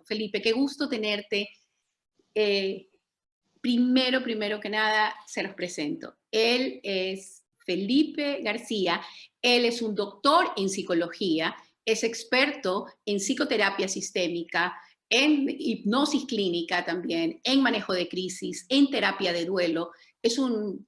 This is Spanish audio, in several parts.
Felipe, qué gusto tenerte. Primero que nada, se los presento. Él es Felipe García, él es un doctor en psicología, es experto en psicoterapia sistémica, en hipnosis clínica también, en manejo de crisis, en terapia de duelo. Es un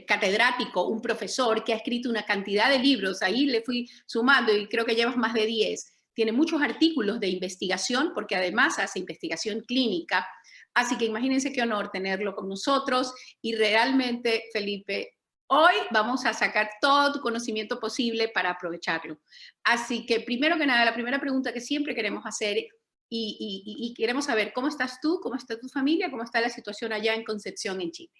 catedrático, un profesor que ha escrito una cantidad de libros, ahí le fui sumando y creo que llevas más de 10. Tiene muchos artículos de investigación porque además hace investigación clínica. Así que imagínense qué honor tenerlo con nosotros y realmente, Felipe, hoy vamos a sacar todo tu conocimiento posible para aprovecharlo. Así que primero que nada, la primera pregunta que siempre queremos hacer y queremos saber cómo estás tú, cómo está tu familia, cómo está la situación allá en Concepción, en Chile.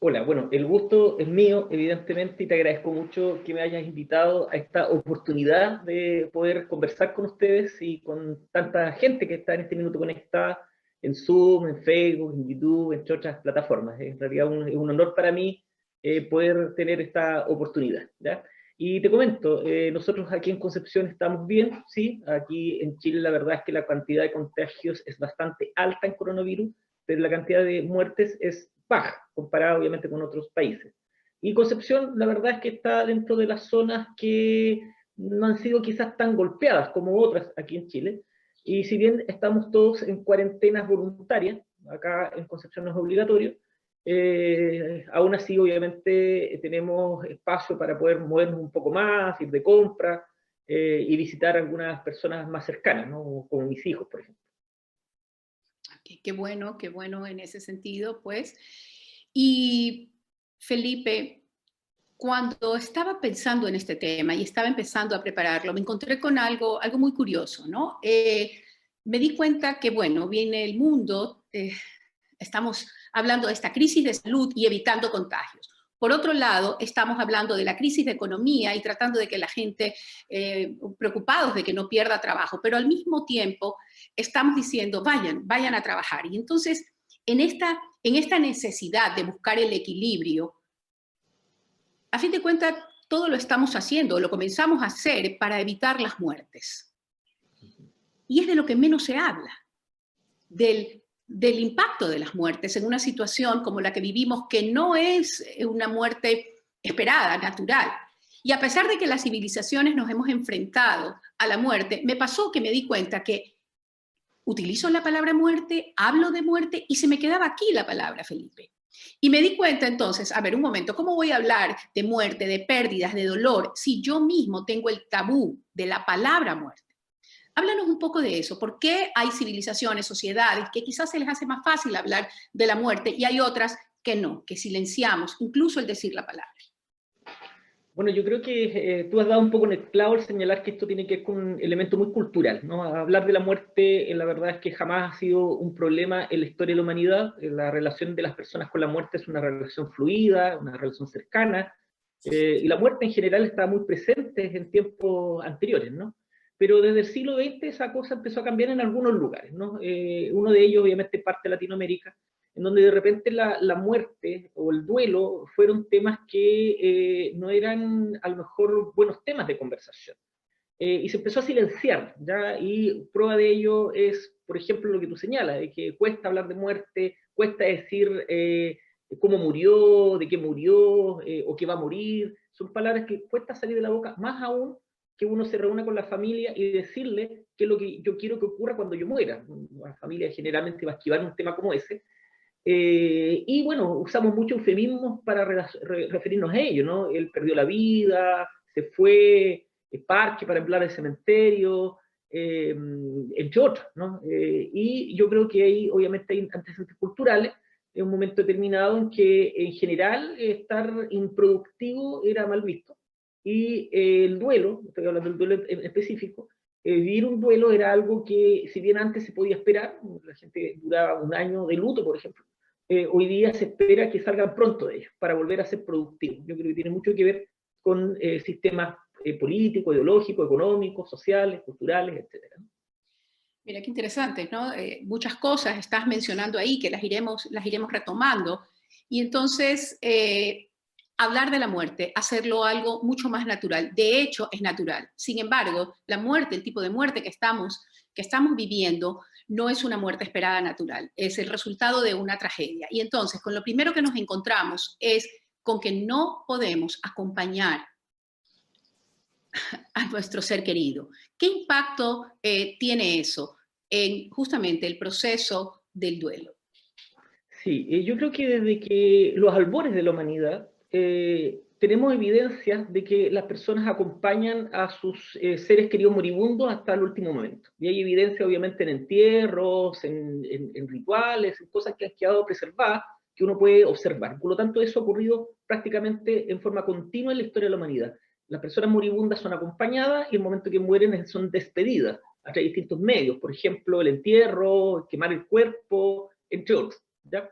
Hola, bueno, el gusto es mío, evidentemente, y te agradezco mucho que me hayas invitado a esta oportunidad de poder conversar con ustedes y con tanta gente que está en este minuto conectada en Zoom, en Facebook, en YouTube, entre otras plataformas. En realidad es un honor para mí poder tener esta oportunidad, ¿ya? Y te comento, nosotros aquí en Concepción estamos bien, sí, aquí en Chile la verdad es que la cantidad de contagios es bastante alta en coronavirus, pero la cantidad de muertes es baja, comparada obviamente con otros países. Y Concepción, la verdad es que está dentro de las zonas que no han sido quizás tan golpeadas como otras aquí en Chile, y si bien estamos todos en cuarentenas voluntarias, acá en Concepción no es obligatorio, aún así obviamente tenemos espacio para poder movernos un poco más, ir de compra y visitar a algunas personas más cercanas, ¿no? Como mis hijos, por ejemplo. Qué bueno en ese sentido, pues. Y Felipe, cuando estaba pensando en este tema y estaba empezando a prepararlo, me encontré con algo muy curioso, ¿no? Me di cuenta que, bueno, viene el mundo, estamos hablando de esta crisis de salud y evitando contagios. Por otro lado, estamos hablando de la crisis de economía y tratando de que la gente, preocupados de que no pierda trabajo, pero al mismo tiempo estamos diciendo, vayan a trabajar. Y entonces, en esta necesidad de buscar el equilibrio, a fin de cuentas, todo lo estamos haciendo, lo comenzamos a hacer para evitar las muertes. Y es de lo que menos se habla, del impacto de las muertes en una situación como la que vivimos, que no es una muerte esperada, natural. Y a pesar de que las civilizaciones nos hemos enfrentado a la muerte, me pasó que me di cuenta que utilizo la palabra muerte, hablo de muerte y se me quedaba aquí la palabra, Felipe. Y me di cuenta entonces, a ver, un momento, ¿cómo voy a hablar de muerte, de pérdidas, de dolor, si yo mismo tengo el tabú de la palabra muerte? Háblanos un poco de eso. ¿Por qué hay civilizaciones, sociedades que quizás se les hace más fácil hablar de la muerte y hay otras que no, que silenciamos, incluso el decir la palabra? Bueno, yo creo que tú has dado un poco en el clavo al señalar que esto tiene que ver con un elemento muy cultural, ¿no? Hablar de la muerte, la verdad es que jamás ha sido un problema en la historia de la humanidad. La relación de las personas con la muerte es una relación fluida, una relación cercana, y la muerte en general está muy presente en tiempos anteriores, ¿no? Pero desde el siglo XX esa cosa empezó a cambiar en algunos lugares, ¿no? Uno de ellos, obviamente, parte de Latinoamérica, en donde de repente la muerte o el duelo fueron temas que no eran a lo mejor buenos temas de conversación. Y se empezó a silenciar, ¿ya? Y prueba de ello es, por ejemplo, lo que tú señalas, de que cuesta hablar de muerte, cuesta decir cómo murió, de qué murió, o que va a morir. Son palabras que cuesta salir de la boca, más aún que uno se reúna con la familia y decirle qué es lo que yo quiero que ocurra cuando yo muera. La familia generalmente va a esquivar un tema como ese, y bueno, usamos muchos eufemismos para referirnos a ello, ¿no? Él perdió la vida, se fue, parque para hablar del cementerio, entre otros, ¿no? Y yo creo que ahí obviamente hay antecedentes culturales, en un momento determinado en que en general estar improductivo era mal visto. Y el duelo, estoy hablando del duelo en específico, vivir un duelo era algo que, si bien antes se podía esperar, la gente duraba un año de luto, por ejemplo, hoy día se espera que salgan pronto de ellos para volver a ser productivos. Yo creo que tiene mucho que ver con sistemas políticos, ideológicos, económicos, sociales, culturales, etcétera. Mira qué interesante, ¿no? Muchas cosas estás mencionando ahí que las iremos retomando. Y entonces, hablar de la muerte, hacerlo algo mucho más natural. De hecho, es natural. Sin embargo, la muerte, el tipo de muerte que estamos viviendo, no es una muerte esperada natural, es el resultado de una tragedia. Y entonces, con lo primero que nos encontramos es con que no podemos acompañar a nuestro ser querido. ¿Qué impacto tiene eso en justamente el proceso del duelo? Sí, yo creo que desde que los albores de la humanidad tenemos evidencias de que las personas acompañan a sus seres queridos moribundos hasta el último momento. Y hay evidencia obviamente en entierros, en rituales, en cosas que han quedado preservadas que uno puede observar. Por lo tanto, eso ha ocurrido prácticamente en forma continua en la historia de la humanidad. Las personas moribundas son acompañadas y en el momento que mueren son despedidas a través de distintos medios, por ejemplo, el entierro, quemar el cuerpo, entre otros. ¿Ya?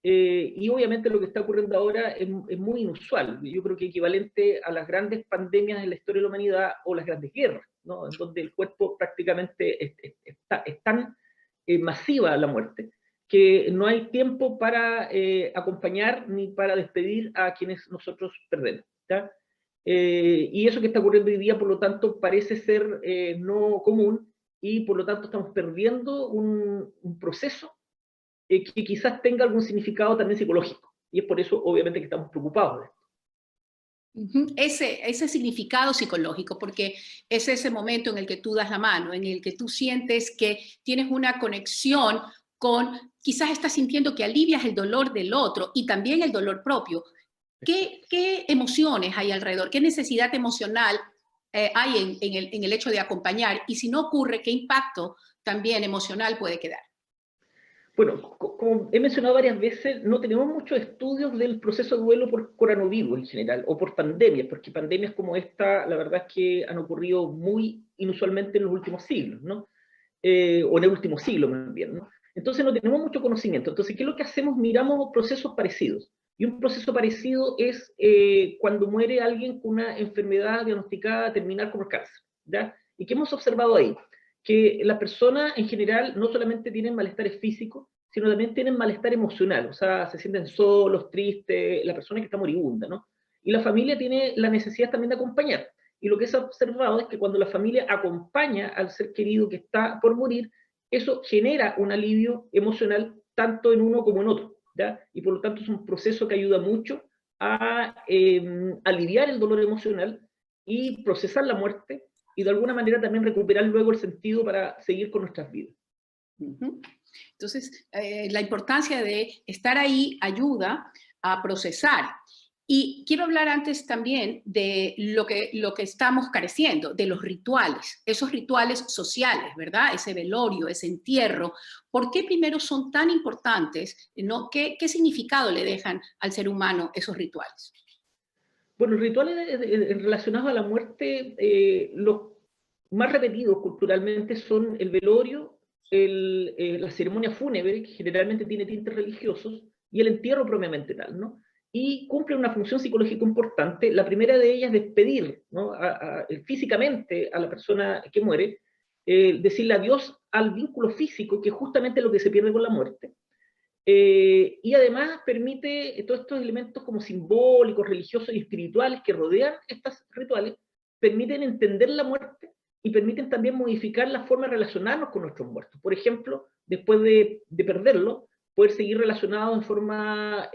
Y obviamente lo que está ocurriendo ahora es muy inusual. Yo creo que equivalente a las grandes pandemias en la historia de la humanidad o las grandes guerras, ¿no? En donde el cuerpo prácticamente es tan masiva la muerte que no hay tiempo para acompañar ni para despedir a quienes nosotros perdemos. ¿Ya? Y eso que está ocurriendo hoy día, por lo tanto, parece ser no común y por lo tanto estamos perdiendo un proceso que quizás tenga algún significado también psicológico. Y es por eso, obviamente, que estamos preocupados de esto. Ese significado psicológico, porque es ese momento en el que tú das la mano, en el que tú sientes que tienes una conexión con, quizás estás sintiendo que alivias el dolor del otro y también el dolor propio. ¿Qué emociones hay alrededor? ¿Qué necesidad emocional hay en el hecho de acompañar? Y si no ocurre, ¿qué impacto también emocional puede quedar? Bueno, como he mencionado varias veces, no tenemos muchos estudios del proceso de duelo por coronavirus en general, o por pandemias, porque pandemias como esta, la verdad es que han ocurrido muy inusualmente en los últimos siglos, ¿no? O en el último siglo más bien, ¿no? Entonces no tenemos mucho conocimiento. Entonces, ¿qué es lo que hacemos? Miramos procesos parecidos. Y un proceso parecido es cuando muere alguien con una enfermedad diagnosticada terminal como el cáncer, ¿ya? ¿Y qué hemos observado ahí? Que las personas en general no solamente tienen malestares físicos, sino también tienen malestar emocional, o sea, se sienten solos, tristes, la persona que está moribunda, ¿no? Y la familia tiene la necesidad también de acompañar. Y lo que se ha observado es que cuando la familia acompaña al ser querido que está por morir, eso genera un alivio emocional tanto en uno como en otro, ¿ya? Y por lo tanto es un proceso que ayuda mucho a aliviar el dolor emocional y procesar la muerte y de alguna manera también recuperar luego el sentido para seguir con nuestras vidas. Entonces, la importancia de estar ahí ayuda a procesar. Y quiero hablar antes también de lo que estamos careciendo, de los rituales, esos rituales sociales, ¿verdad? Ese velorio, ese entierro. ¿Por qué primero son tan importantes? ¿No? ¿Qué significado le dejan al ser humano esos rituales? Bueno, los rituales relacionados a la muerte, los más repetidos culturalmente son el velorio, la ceremonia fúnebre, que generalmente tiene tintes religiosos, y el entierro propiamente tal, ¿no? Y cumple una función psicológica importante. La primera de ellas es despedir, ¿no? Físicamente a la persona que muere, decirle adiós al vínculo físico, que es justamente lo que se pierde con la muerte. Y además permite todos estos elementos como simbólicos, religiosos y espirituales que rodean estos rituales, permiten entender la muerte y permiten también modificar la forma de relacionarnos con nuestros muertos. Por ejemplo, después de perderlo, poder seguir relacionados en forma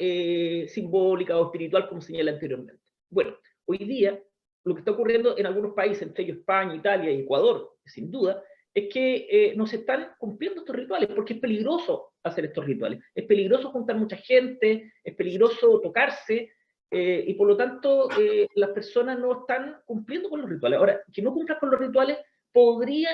simbólica o espiritual, como señalé anteriormente. Bueno, hoy día lo que está ocurriendo en algunos países, entre ellos España, Italia y Ecuador, sin duda, es que no se están cumpliendo estos rituales, porque es peligroso hacer estos rituales. Es peligroso juntar mucha gente, es peligroso tocarse, y por lo tanto las personas no están cumpliendo con los rituales. Ahora, que no cumplan con los rituales podría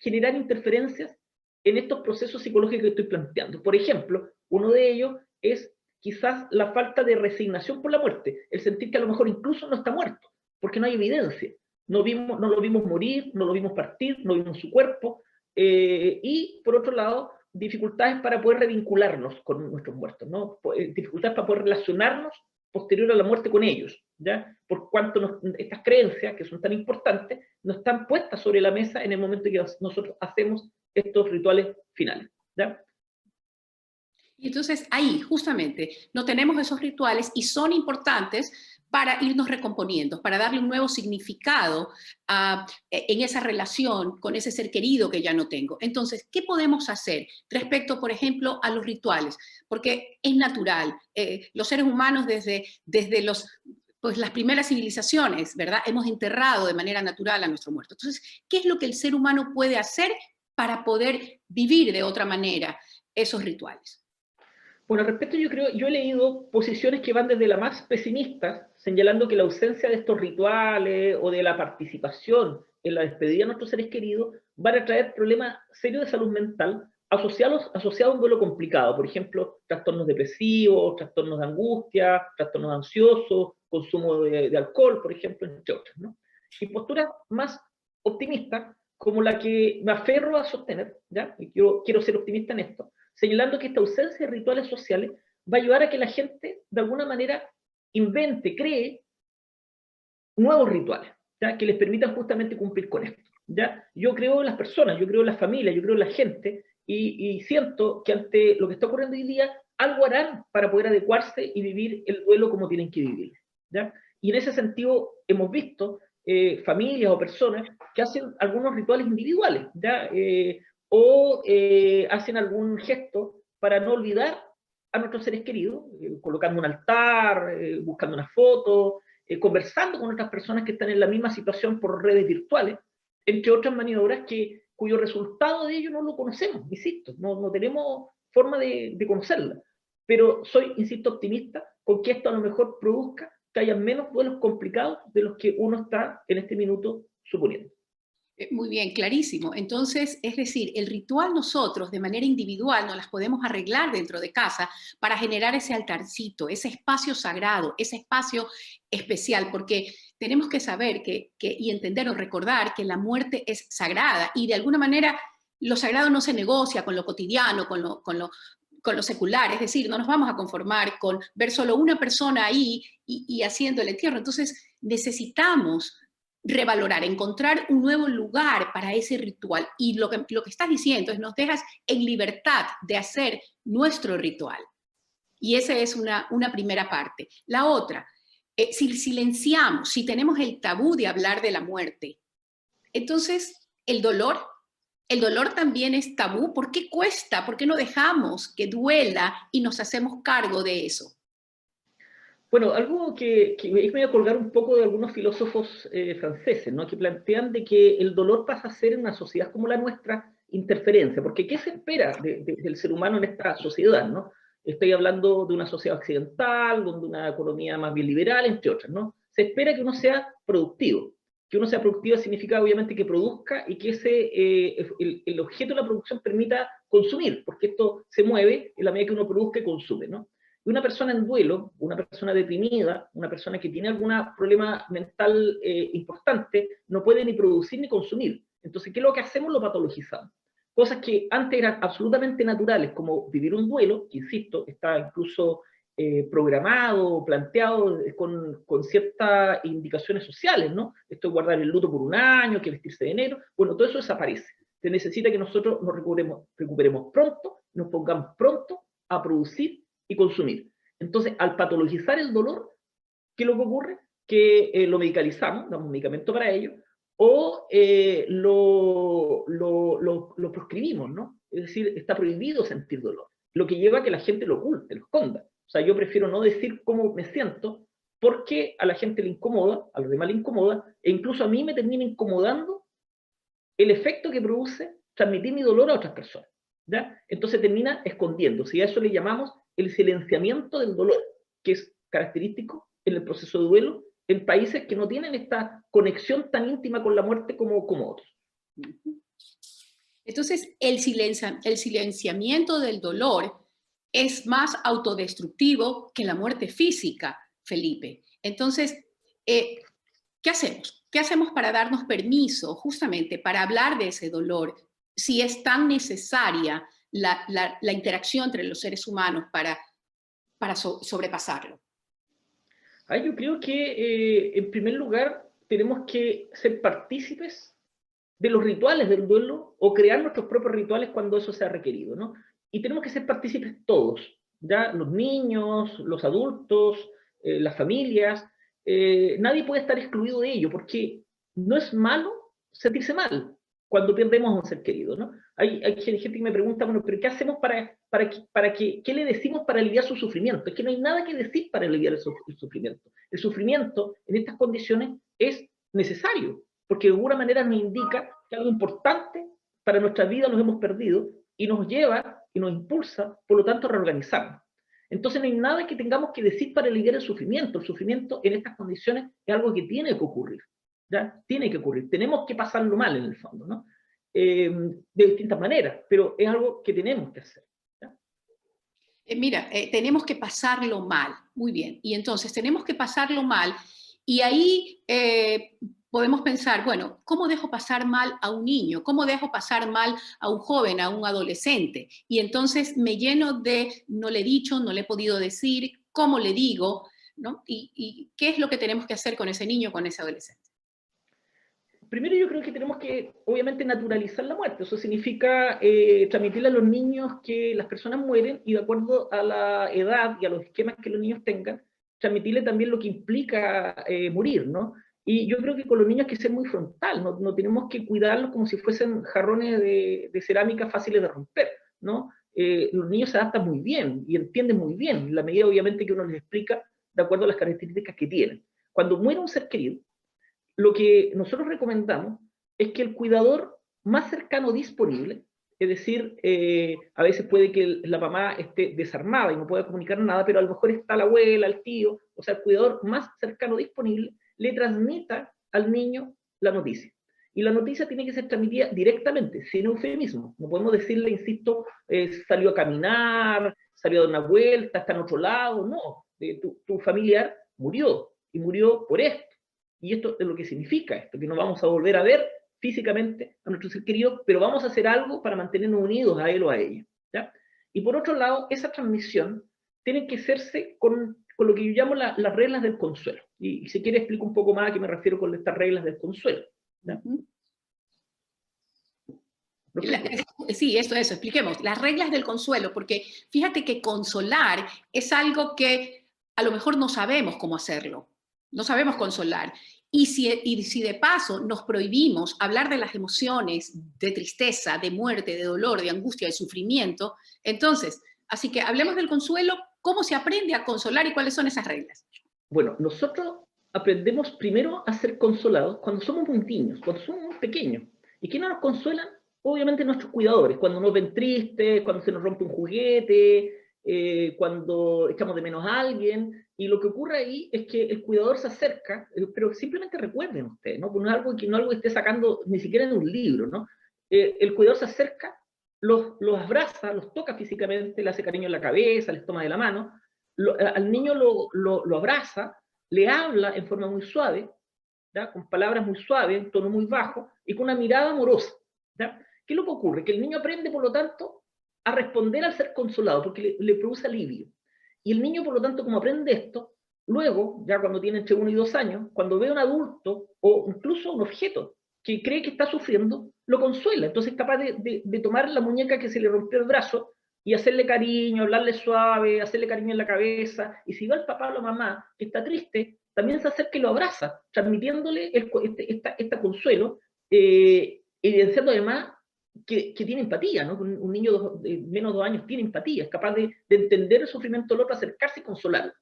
generar interferencias en estos procesos psicológicos que estoy planteando. Por ejemplo, uno de ellos es quizás la falta de resignación por la muerte, el sentir que a lo mejor incluso no está muerto, porque no hay evidencia. No lo vimos morir, no lo vimos partir, no vimos su cuerpo, y por otro lado, dificultades para poder revincularnos con nuestros muertos, ¿no? Dificultades para poder relacionarnos posterior a la muerte con ellos, ¿ya? Por cuanto estas creencias, que son tan importantes, no están puestas sobre la mesa en el momento en que nosotros hacemos estos rituales finales, ¿ya? Y entonces ahí, justamente, no tenemos esos rituales y son importantes para irnos recomponiendo, para darle un nuevo significado en esa relación con ese ser querido que ya no tengo. Entonces, ¿qué podemos hacer respecto, por ejemplo, a los rituales? Porque es natural. Los seres humanos desde pues las primeras civilizaciones, ¿verdad? Hemos enterrado de manera natural a nuestro muerto. Entonces, ¿qué es lo que el ser humano puede hacer para poder vivir de otra manera esos rituales? Bueno, al respecto yo he leído posiciones que van desde la más pesimista, señalando que la ausencia de estos rituales o de la participación en la despedida de nuestros seres queridos van a traer problemas serios de salud mental asociados a un duelo complicado. Por ejemplo, trastornos depresivos, trastornos de angustia, trastornos ansiosos, consumo de alcohol, por ejemplo, entre otras, ¿no? Y posturas más optimistas, como la que me aferro a sostener, ¿ya? Y quiero ser optimista en esto, señalando que esta ausencia de rituales sociales va a ayudar a que la gente, de alguna manera, invente, cree nuevos rituales, ¿ya? Que les permitan justamente cumplir con esto, ¿ya? Yo creo en las personas, yo creo en las familias, yo creo en la gente, y siento que ante lo que está ocurriendo hoy día, algo harán para poder adecuarse y vivir el duelo como tienen que vivir, ¿ya? Y en ese sentido hemos visto familias o personas que hacen algunos rituales individuales, ¿ya? Hacen algún gesto para no olvidar a nuestros seres queridos, colocando un altar, buscando una foto, conversando con otras personas que están en la misma situación por redes virtuales, entre otras maniobras cuyo resultado de ello no lo conocemos, insisto, no tenemos forma de conocerla. Pero soy, insisto, optimista con que esto a lo mejor produzca que haya menos duelos complicados de los que uno está en este minuto suponiendo. Muy bien, clarísimo. Entonces, es decir, el ritual nosotros de manera individual nos las podemos arreglar dentro de casa para generar ese altarcito, ese espacio sagrado, ese espacio especial, porque tenemos que saber y entender o recordar que la muerte es sagrada y de alguna manera lo sagrado no se negocia con lo cotidiano, con lo secular, es decir, no nos vamos a conformar con ver solo una persona ahí y haciendo el entierro. Entonces, necesitamos revalorar, encontrar un nuevo lugar para ese ritual. Y lo que estás diciendo es nos dejas en libertad de hacer nuestro ritual. Y esa es una primera parte. La otra, si silenciamos, si tenemos el tabú de hablar de la muerte, entonces el dolor también es tabú. ¿Por qué cuesta? ¿Por qué no dejamos que duela y nos hacemos cargo de eso? Bueno, algo que me voy a colgar un poco de algunos filósofos franceses, ¿no? Que plantean de que el dolor pasa a ser en una sociedad como la nuestra interferencia, porque ¿qué se espera del ser humano en esta sociedad, ¿no? Estoy hablando de una sociedad occidental, donde una economía más bien liberal, entre otras, ¿no? Se espera que uno sea productivo. Que uno sea productivo significa obviamente que produzca y que el objeto de la producción permita consumir, porque esto se mueve en la medida que uno produzca y consume, ¿no? Y una persona en duelo, una persona deprimida, una persona que tiene algún problema mental importante, no puede ni producir ni consumir. Entonces, ¿qué es lo que hacemos? Lo patologizamos. Cosas que antes eran absolutamente naturales, como vivir un duelo, que insisto, está incluso programado, planteado con ciertas indicaciones sociales, ¿no? Esto es guardar el luto por un año, que vestirse de negro, bueno, todo eso desaparece. Se necesita que nosotros nos recuperemos pronto, nos pongamos pronto a producir y consumir. Entonces, al patologizar el dolor, ¿qué es lo que ocurre? Que lo medicalizamos, damos un medicamento para ello, o lo proscribimos, ¿no? Es decir, está prohibido sentir dolor, lo que lleva a que la gente lo oculte, lo esconda. O sea, yo prefiero no decir cómo me siento, porque a la gente le incomoda, a los demás le incomoda, e incluso a mí me termina incomodando el efecto que produce transmitir mi dolor a otras personas, ¿ya? Entonces termina escondiéndose, y a eso le llamamos el silenciamiento del dolor, que es característico en el proceso de duelo en países que no tienen esta conexión tan íntima con la muerte como otros. Entonces, el silenciamiento del dolor es más autodestructivo que la muerte física, Felipe. Entonces, ¿qué hacemos? ¿Qué hacemos para darnos permiso justamente para hablar de ese dolor si es tan necesaria la interacción entre los seres humanos para sobrepasarlo? Yo creo que, en primer lugar, tenemos que ser partícipes de los rituales del duelo o crear nuestros propios rituales cuando eso sea requerido, ¿no? Y tenemos que ser partícipes todos, ya los niños, los adultos, las familias, nadie puede estar excluido de ello, porque no es malo sentirse mal cuando perdemos a un ser querido, ¿no? Hay gente que me pregunta, bueno, pero ¿qué hacemos qué le decimos para aliviar su sufrimiento? Es que no hay nada que decir para aliviar el sufrimiento. El sufrimiento en estas condiciones es necesario, porque de alguna manera nos indica que algo importante para nuestra vida los hemos perdido y nos lleva y nos impulsa, por lo tanto, a reorganizarnos. Entonces no hay nada que tengamos que decir para aliviar el sufrimiento. El sufrimiento en estas condiciones es algo que tiene que ocurrir. ¿Ya? Tiene que ocurrir. Tenemos que pasarlo mal en el fondo, ¿no? De distintas maneras, pero es algo que tenemos que hacer. Mira, tenemos que pasarlo mal, muy bien. Y entonces tenemos que pasarlo mal y ahí podemos pensar, bueno, ¿cómo dejo pasar mal a un niño? ¿Cómo dejo pasar mal a un joven, a un adolescente? Y entonces me lleno de, no le he dicho, no le he podido decir, ¿cómo le digo? ¿No? ¿Y qué es lo que tenemos que hacer con ese niño, con ese adolescente? Primero yo creo que tenemos que, obviamente, naturalizar la muerte. Eso significa transmitirle a los niños que las personas mueren y de acuerdo a la edad y a los esquemas que los niños tengan, transmitirle también lo que implica morir, ¿no? Y yo creo que con los niños hay que ser muy frontal, no tenemos que cuidarlos como si fuesen jarrones de cerámica fáciles de romper, ¿no? Los niños se adaptan muy bien y entienden muy bien, en la medida obviamente que uno les explica de acuerdo a las características que tienen. Cuando muere un ser querido, lo que nosotros recomendamos es que el cuidador más cercano disponible, es decir, a veces puede que la mamá esté desarmada y no pueda comunicar nada, pero a lo mejor está la abuela, el tío, o sea, el cuidador más cercano disponible, le transmita al niño la noticia. Y la noticia tiene que ser transmitida directamente, sin eufemismo. No podemos decirle, insisto, salió a caminar, salió a dar una vuelta, está en otro lado. No, tu familiar murió, y murió por esto. Y esto es lo que significa esto, que no vamos a volver a ver físicamente a nuestro ser querido, pero vamos a hacer algo para mantenernos unidos a él o a ella. ¿Ya? Y por otro lado, esa transmisión tiene que hacerse con lo que yo llamo las reglas del consuelo. Y si quiere explico un poco más a qué me refiero con estas reglas del consuelo. ¿Ya? Sí, eso, expliquemos. Las reglas del consuelo, porque fíjate que consolar es algo que a lo mejor no sabemos cómo hacerlo. No sabemos consolar. Y si de paso nos prohibimos hablar de las emociones de tristeza, de muerte, de dolor, de angustia, de sufrimiento, entonces, así que hablemos del consuelo, ¿cómo se aprende a consolar y cuáles son esas reglas? Bueno, nosotros aprendemos primero a ser consolados cuando somos muy niños, cuando somos muy pequeños. ¿Y quiénes nos consuelan? Obviamente nuestros cuidadores, cuando nos ven tristes, cuando se nos rompe un juguete, cuando echamos de menos a alguien, y lo que ocurre ahí es que el cuidador se acerca, pero simplemente recuerden ustedes, ¿no? No es algo que esté sacando ni siquiera en un libro, ¿no? El cuidador se acerca, los abraza, los toca físicamente, le hace cariño en la cabeza, les toma de la mano, al niño lo abraza, le habla en forma muy suave, ¿ya? Con palabras muy suaves, en tono muy bajo, y con una mirada amorosa. ¿Ya? ¿Qué es lo que ocurre? Que el niño aprende, por lo tanto, a responder al ser consolado, porque le produce alivio. Y el niño, por lo tanto, como aprende esto, luego, ya cuando tiene entre 1 y 2 años, cuando ve a un adulto o incluso un objeto que cree que está sufriendo, lo consuela. Entonces es capaz de tomar la muñeca que se le rompió el brazo y hacerle cariño, hablarle suave, hacerle cariño en la cabeza. Y si va el papá o la mamá que está triste, también se acerca y lo abraza, transmitiéndole este consuelo, evidenciando además que tiene empatía, ¿no? Un niño de menos de 2 años tiene empatía, es capaz de entender el sufrimiento del otro, acercarse y consolarlo.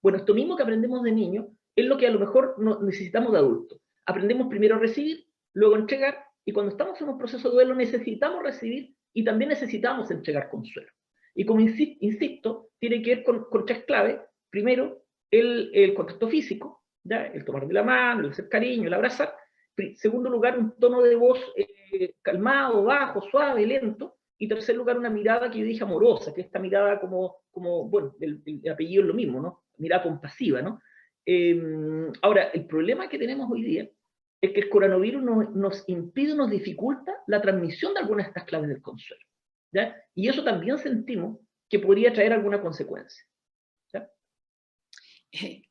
Bueno, esto mismo que aprendemos de niño es lo que a lo mejor necesitamos de adultos. Aprendemos primero a recibir, luego a entregar, y cuando estamos en un proceso de duelo necesitamos recibir y también necesitamos entregar consuelo. Y como insisto, tiene que ver con 3 claves. Primero, el contacto físico, ¿ya? El tomar de la mano, el hacer cariño, el abrazar. Segundo lugar, un tono de voz calmado, bajo, suave, lento. Y tercer lugar, una mirada que yo dije amorosa, que esta mirada como bueno, el apellido es lo mismo, ¿no? Mirada compasiva, ¿no? Ahora, el problema que tenemos hoy día es que el coronavirus nos impide, nos dificulta la transmisión de algunas de estas claves del consuelo. ¿Ya? Y eso también sentimos que podría traer alguna consecuencia. ¿Ya?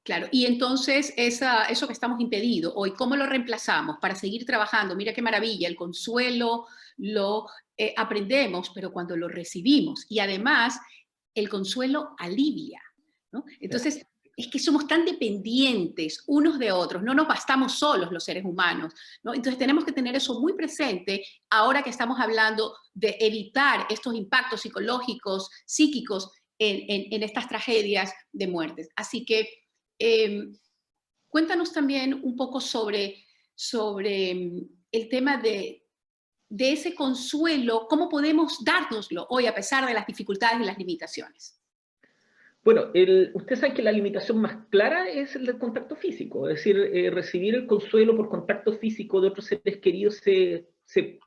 Claro, y entonces eso que estamos impedido hoy, ¿cómo lo reemplazamos para seguir trabajando? Mira qué maravilla, el consuelo lo aprendemos, pero cuando lo recibimos, y además el consuelo alivia, ¿no? Entonces, es que somos tan dependientes unos de otros, no nos bastamos solos los seres humanos, ¿no? Entonces tenemos que tener eso muy presente ahora que estamos hablando de evitar estos impactos psicológicos, psíquicos en estas tragedias de muertes. Así que cuéntanos también un poco sobre el tema de ese consuelo, cómo podemos dárnoslo hoy a pesar de las dificultades y las limitaciones. Bueno, usted sabe que la limitación más clara es el del contacto físico, es decir, recibir el consuelo por contacto físico de otros seres queridos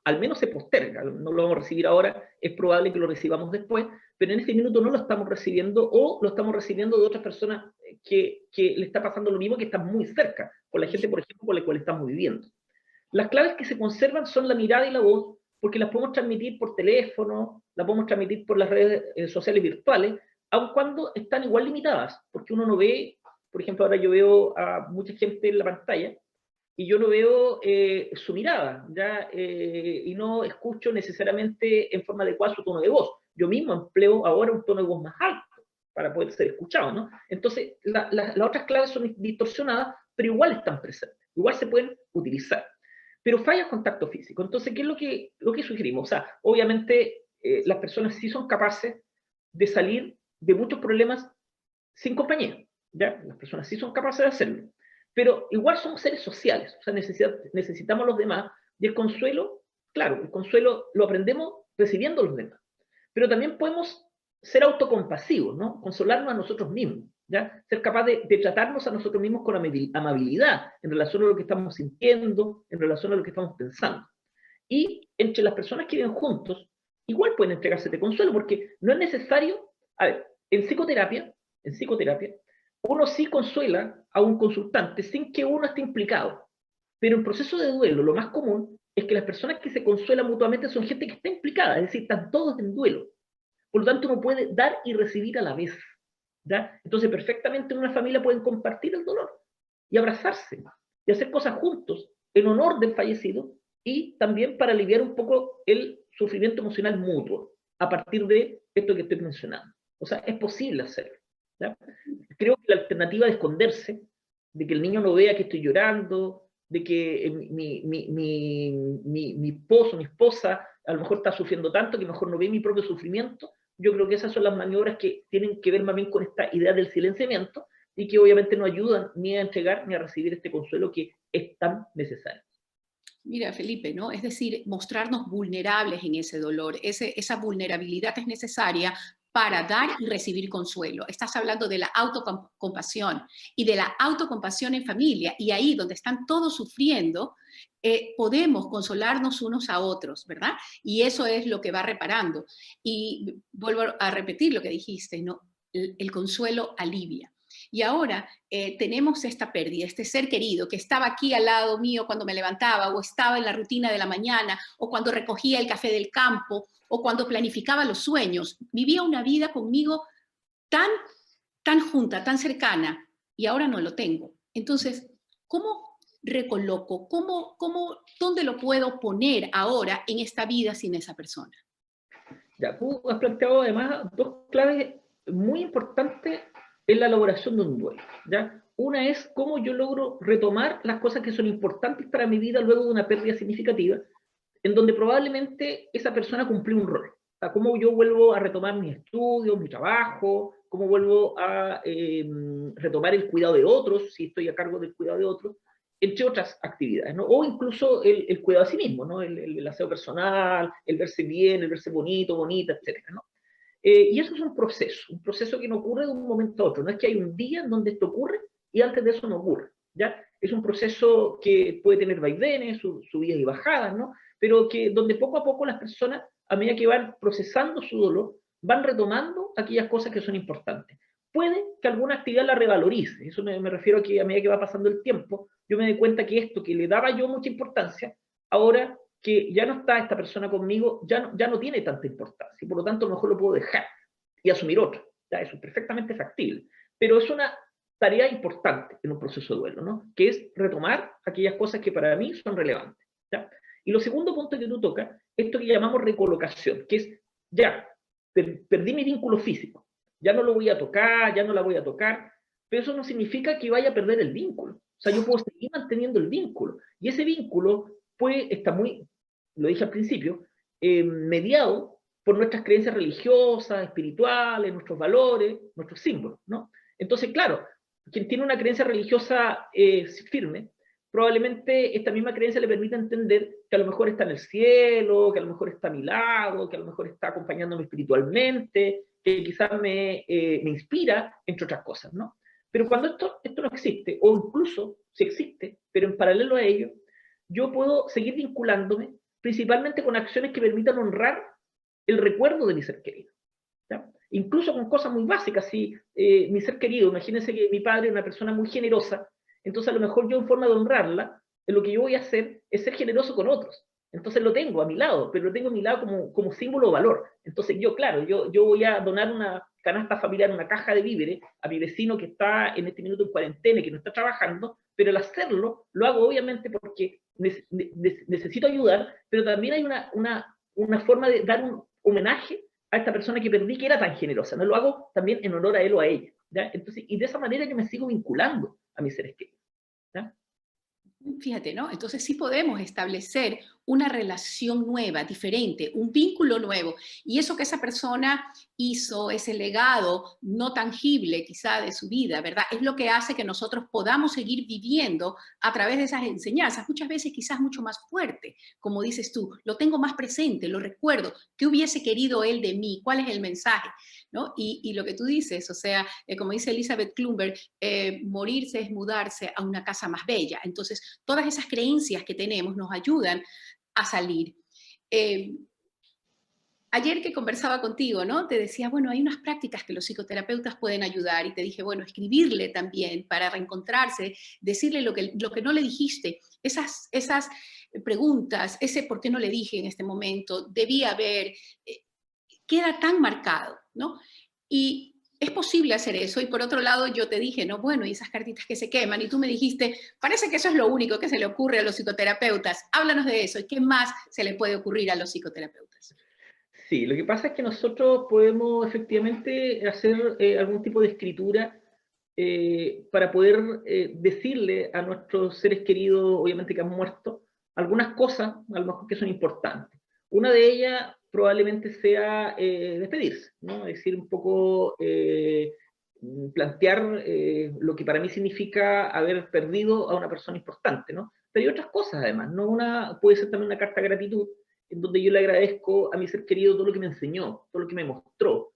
al menos se posterga, no lo vamos a recibir ahora, es probable que lo recibamos después, pero en este minuto no lo estamos recibiendo o lo estamos recibiendo de otras personas que le está pasando lo mismo, que están muy cerca, con la gente, por ejemplo, con la cual estamos viviendo. Las claves que se conservan son la mirada y la voz, porque las podemos transmitir por teléfono, las podemos transmitir por las redes sociales virtuales, aun cuando están igual limitadas, porque uno no ve, por ejemplo, ahora yo veo a mucha gente en la pantalla, y yo no veo su mirada, ¿ya? Y no escucho necesariamente en forma adecuada su tono de voz. Yo mismo empleo ahora un tono de voz más alto para poder ser escuchado, ¿no? Entonces, las otras claves son distorsionadas, pero igual están presentes, igual se pueden utilizar. Pero falla el contacto físico. Entonces, ¿qué es lo que sugerimos? O sea, obviamente las personas sí son capaces de salir de muchos problemas sin compañía, ¿ya? Las personas sí son capaces de hacerlo. Pero igual somos seres sociales, o sea, necesitamos a los demás, y el consuelo, claro, el consuelo lo aprendemos recibiendo a los demás, pero también podemos ser autocompasivos, ¿no? Consolarnos a nosotros mismos, ¿ya? Ser capaz de tratarnos a nosotros mismos con amabilidad en relación a lo que estamos sintiendo, en relación a lo que estamos pensando. Y entre las personas que viven juntos, igual pueden entregarse de consuelo, porque no es necesario, a ver, en psicoterapia, uno sí consuela a un consultante sin que uno esté implicado. Pero en proceso de duelo, lo más común es que las personas que se consuelan mutuamente son gente que está implicada, es decir, están todos en duelo. Por lo tanto, uno puede dar y recibir a la vez, ¿ya? Entonces, perfectamente en una familia pueden compartir el dolor y abrazarse y hacer cosas juntos en honor del fallecido y también para aliviar un poco el sufrimiento emocional mutuo a partir de esto que estoy mencionando. O sea, es posible hacerlo, ¿ya? Creo que la alternativa de esconderse, de que el niño no vea que estoy llorando, de que mi esposo, mi esposa, a lo mejor está sufriendo tanto que mejor no ve mi propio sufrimiento, yo creo que esas son las maniobras que tienen que ver más bien con esta idea del silenciamiento y que obviamente no ayudan ni a entregar ni a recibir este consuelo que es tan necesario. Mira, Felipe, ¿no? Es decir, mostrarnos vulnerables en ese dolor. Esa vulnerabilidad es necesaria para dar y recibir consuelo. Estás hablando de la autocompasión y de la autocompasión en familia. Y ahí donde están todos sufriendo, podemos consolarnos unos a otros, ¿verdad? Y eso es lo que va reparando. Y vuelvo a repetir lo que dijiste, ¿no? El consuelo alivia. Y ahora tenemos esta pérdida, este ser querido que estaba aquí al lado mío cuando me levantaba, o estaba en la rutina de la mañana, o cuando recogía el café del campo, o cuando planificaba los sueños. Vivía una vida conmigo tan junta, tan cercana, y ahora no lo tengo. Entonces, ¿cómo recoloco? ¿Dónde lo puedo poner ahora en esta vida sin esa persona? Ya, tú has planteado además dos claves muy importantes en la elaboración de un duelo, ¿ya? Una es cómo yo logro retomar las cosas que son importantes para mi vida luego de una pérdida significativa, en donde probablemente esa persona cumplió un rol. O sea, cómo yo vuelvo a retomar mis estudios, mi trabajo, cómo vuelvo a retomar el cuidado de otros, si estoy a cargo del cuidado de otros, entre otras actividades, ¿no? O incluso el cuidado a sí mismo, ¿no? El aseo personal, el verse bien, el verse bonito, bonita, etcétera, ¿no? Y eso es un proceso que no ocurre de un momento a otro. No es que hay un día en donde esto ocurre y antes de eso no ocurre, ¿ya? Es un proceso que puede tener vaivenes, subidas y bajadas, ¿no? Pero que donde poco a poco las personas, a medida que van procesando su dolor, van retomando aquellas cosas que son importantes. Puede que alguna actividad la revalorice, eso me refiero a que a medida que va pasando el tiempo, yo me doy cuenta que esto que le daba yo mucha importancia, ahora que ya no está esta persona conmigo, ya no tiene tanta importancia, y por lo tanto mejor lo puedo dejar y asumir otra. ¿Ya? Eso es perfectamente factible. Pero es una tarea importante en un proceso de duelo, ¿no? Que es retomar aquellas cosas que para mí son relevantes. ¿Ya? Y lo segundo punto que tú tocas, esto que llamamos recolocación, que es, ya, perdí mi vínculo físico, ya no lo voy a tocar, ya no la voy a tocar, pero eso no significa que vaya a perder el vínculo. O sea, yo puedo seguir manteniendo el vínculo. Y ese vínculo está muy, lo dije al principio, mediado por nuestras creencias religiosas, espirituales, nuestros valores, nuestros símbolos, ¿no? Entonces, claro, quien tiene una creencia religiosa firme, probablemente esta misma creencia le permita entender que a lo mejor está en el cielo, que a lo mejor está a mi lado, que a lo mejor está acompañándome espiritualmente, que quizás me inspira, entre otras cosas, ¿no? Pero cuando esto no existe, o incluso si existe, pero en paralelo a ello, yo puedo seguir vinculándome principalmente con acciones que permitan honrar el recuerdo de mi ser querido. ¿Ya? Incluso con cosas muy básicas, si mi ser querido, imagínense que mi padre es una persona muy generosa, entonces a lo mejor yo en forma de honrarla, lo que yo voy a hacer es ser generoso con otros. Entonces lo tengo a mi lado, pero lo tengo a mi lado como símbolo de valor. Entonces yo, claro, yo voy a donar una canasta familiar, una caja de víveres a mi vecino que está en este minuto en cuarentena y que no está trabajando, pero al hacerlo lo hago obviamente porque necesito ayudar, pero también hay una forma de dar un homenaje a esta persona que perdí que era tan generosa. No lo hago también en honor a él o a ella. ¿Ya? Entonces, y de esa manera yo me sigo vinculando a mis seres queridos. ¿Ya? Fíjate, ¿no? Entonces sí podemos establecer una relación nueva, diferente, un vínculo nuevo. Y eso que esa persona hizo, ese legado no tangible quizá de su vida, ¿verdad? Es lo que hace que nosotros podamos seguir viviendo a través de esas enseñanzas, muchas veces quizás mucho más fuerte, como dices tú, lo tengo más presente, lo recuerdo, ¿qué hubiese querido él de mí? ¿Cuál es el mensaje? ¿No? Y lo que tú dices, o sea, como dice Elizabeth Klumberg, morirse es mudarse a una casa más bella. Entonces, todas esas creencias que tenemos nos ayudan a salir. Ayer que conversaba contigo, ¿no? Te decía, bueno, hay unas prácticas que los psicoterapeutas pueden ayudar y te dije, bueno, escribirle también para reencontrarse, decirle lo que no le dijiste, esas preguntas, ese por qué no le dije en este momento, debía haber, queda tan marcado, ¿no? Y es posible hacer eso. Y por otro lado, yo te dije, no, bueno, y esas cartitas que se queman, y tú me dijiste, parece que eso es lo único que se le ocurre a los psicoterapeutas. Háblanos de eso. ¿Y qué más se le puede ocurrir a los psicoterapeutas? Sí, lo que pasa es que nosotros podemos efectivamente hacer algún tipo de escritura para poder decirle a nuestros seres queridos, obviamente que han muerto, algunas cosas a lo mejor que son importantes. Una de ellas probablemente sea despedirse, ¿no? Es decir, un poco plantear lo que para mí significa haber perdido a una persona importante, ¿no? Pero hay otras cosas además, ¿no? Puede ser también una carta de gratitud, en donde yo le agradezco a mi ser querido todo lo que me enseñó, todo lo que me mostró,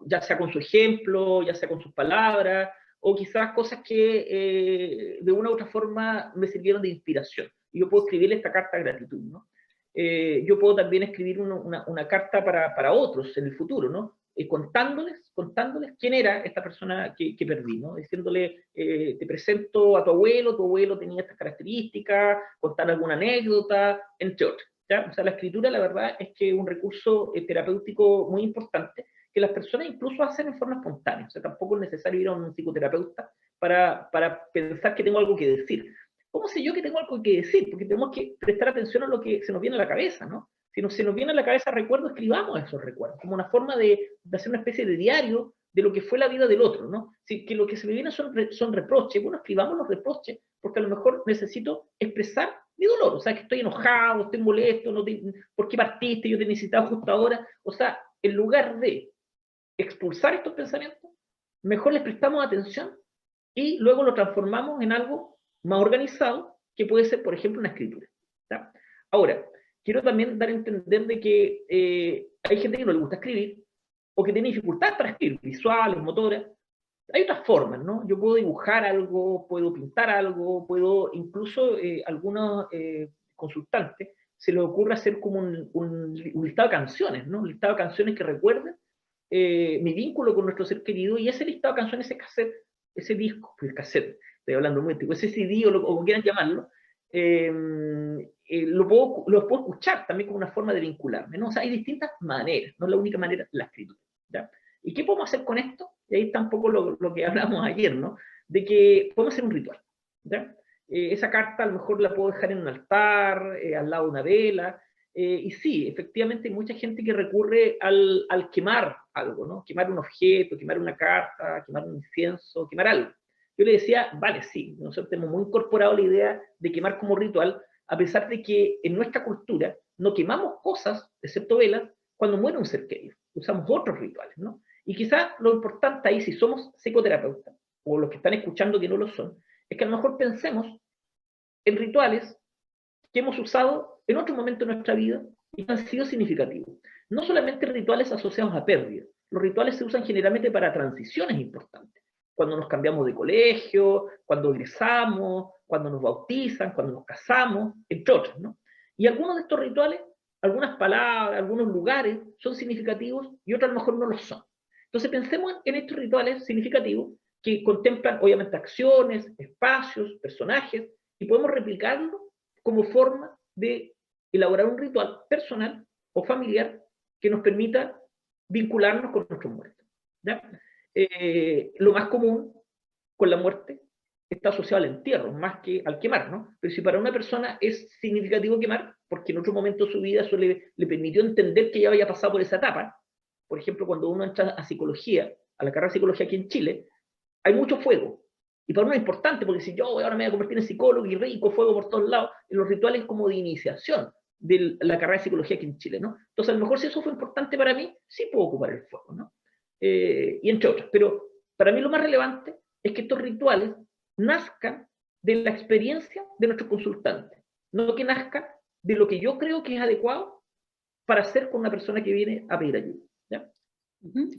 ya sea con su ejemplo, ya sea con sus palabras, o quizás cosas que de una u otra forma me sirvieron de inspiración. Y yo puedo escribirle esta carta de gratitud, ¿no? Yo puedo también escribir una carta para otros en el futuro, ¿no? Contándoles quién era esta persona que perdí, ¿no? Diciéndole, te presento a tu abuelo tenía estas características, contar alguna anécdota, entre otras. ¿Ya? O sea, la escritura, la verdad, es que es un recurso terapéutico muy importante que las personas incluso hacen en forma espontánea. O sea, tampoco es necesario ir a un psicoterapeuta para pensar que tengo algo que decir. ¿Cómo sé yo que tengo algo que decir? Porque tenemos que prestar atención a lo que se nos viene a la cabeza, ¿no? Si se nos viene a la cabeza recuerdos, escribamos esos recuerdos, como una forma de hacer una especie de diario de lo que fue la vida del otro, ¿no? Si que lo que se me viene son reproches, bueno, escribamos los reproches, porque a lo mejor necesito expresar mi dolor, o sea, que estoy enojado, estoy molesto, ¿por qué partiste? Yo te necesitaba justo ahora. O sea, en lugar de expulsar estos pensamientos, mejor les prestamos atención y luego lo transformamos en algo más organizado, que puede ser, por ejemplo, una escritura. ¿Tá? Ahora, quiero también dar a entender de que hay gente que no le gusta escribir, o que tiene dificultades para escribir, visuales, motoras. Hay otras formas, ¿no? Yo puedo dibujar algo, puedo pintar algo, puedo incluso algunos consultantes se les ocurre hacer como un listado de canciones, ¿no? Un listado de canciones que recuerden mi vínculo con nuestro ser querido, y ese listado de canciones, ese cassette, ese disco, pues cassette, estoy hablando muy antiguo, ese CD o como quieran llamarlo, lo puedo escuchar también como una forma de vincularme, ¿no? O sea, hay distintas maneras, no es la única manera la escritura, ¿ya? ¿Y qué podemos hacer con esto? Y ahí está un poco lo que hablamos ayer, ¿no? De que podemos hacer un ritual, ¿ya? Esa carta a lo mejor la puedo dejar en un altar, al lado de una vela, Y sí, efectivamente hay mucha gente que recurre al quemar algo, ¿no? Quemar un objeto, quemar una carta, quemar un incienso, quemar algo. Yo le decía, vale, sí, nosotros tenemos muy incorporado la idea de quemar como ritual, a pesar de que en nuestra cultura no quemamos cosas, excepto velas, cuando muere un ser querido. Usamos otros rituales, ¿no? Y quizás lo importante ahí, si somos psicoterapeutas, o los que están escuchando que no lo son, es que a lo mejor pensemos en rituales que hemos usado en otro momento de nuestra vida y que han sido significativos. No solamente rituales asociados a pérdidas, los rituales se usan generalmente para transiciones importantes. Cuando nos cambiamos de colegio, cuando egresamos, cuando nos bautizan, cuando nos casamos, entre otros, ¿no? Y algunos de estos rituales, algunas palabras, algunos lugares son significativos y otros a lo mejor no lo son. Entonces pensemos en estos rituales significativos que contemplan obviamente acciones, espacios, personajes, y podemos replicarlos como forma de elaborar un ritual personal o familiar que nos permita vincularnos con nuestros muertos. ¿Ya? Lo más común con la muerte está asociado al entierro, más que al quemar, ¿no? Pero si para una persona es significativo quemar, porque en otro momento de su vida eso le permitió entender que ya había pasado por esa etapa, por ejemplo, cuando uno entra a psicología, a la carrera de psicología aquí en Chile, hay mucho fuego. Y para uno es importante, porque si yo ahora me voy a convertir en psicólogo y rico, fuego por todos lados, en los rituales como de iniciación de la carrera de psicología aquí en Chile, ¿no? Entonces, a lo mejor si eso fue importante para mí, sí puedo ocupar el fuego, ¿no? Y entre otras. Pero para mí lo más relevante es que estos rituales nazcan de la experiencia de nuestros consultantes, no que nazcan de lo que yo creo que es adecuado para hacer con una persona que viene a pedir ayuda, ¿ya?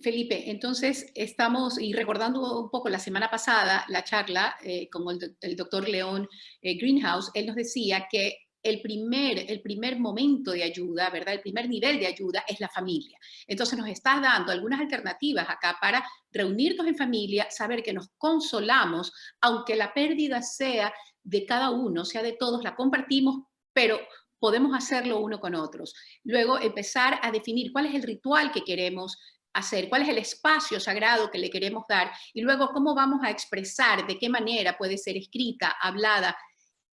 Felipe, entonces estamos, y recordando un poco la semana pasada, la charla con el doctor León Greenhouse, él nos decía que el primer momento de ayuda, ¿verdad? El primer nivel de ayuda es la familia. Entonces nos estás dando algunas alternativas acá para reunirnos en familia, saber que nos consolamos, aunque la pérdida sea de cada uno, sea de todos, la compartimos, pero podemos hacerlo uno con otros. Luego empezar a definir cuál es el ritual que queremos hacer, cuál es el espacio sagrado que le queremos dar y luego cómo vamos a expresar, de qué manera puede ser escrita, hablada.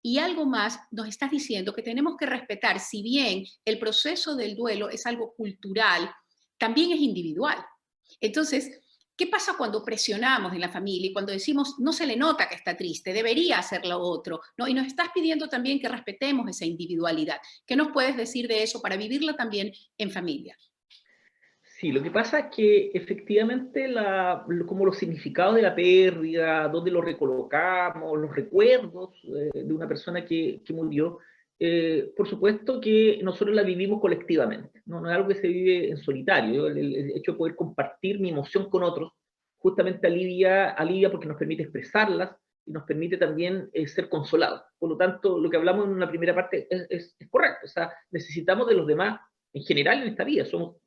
Y algo más, nos estás diciendo que tenemos que respetar, si bien el proceso del duelo es algo cultural, también es individual. Entonces, ¿qué pasa cuando presionamos en la familia y cuando decimos, no se le nota que está triste, debería hacer lo otro, ¿no? Y nos estás pidiendo también que respetemos esa individualidad. ¿Qué nos puedes decir de eso para vivirla también en familia? Sí, lo que pasa es que efectivamente como los significados de la pérdida, dónde los recolocamos, los recuerdos de una persona que murió, por supuesto que nosotros la vivimos colectivamente, no, no es algo que se vive en solitario. El hecho de poder compartir mi emoción con otros justamente alivia porque nos permite expresarlas y nos permite también ser consolados. Por lo tanto, lo que hablamos en una primera parte es correcto. O sea, necesitamos de los demás en general en esta vida. Somos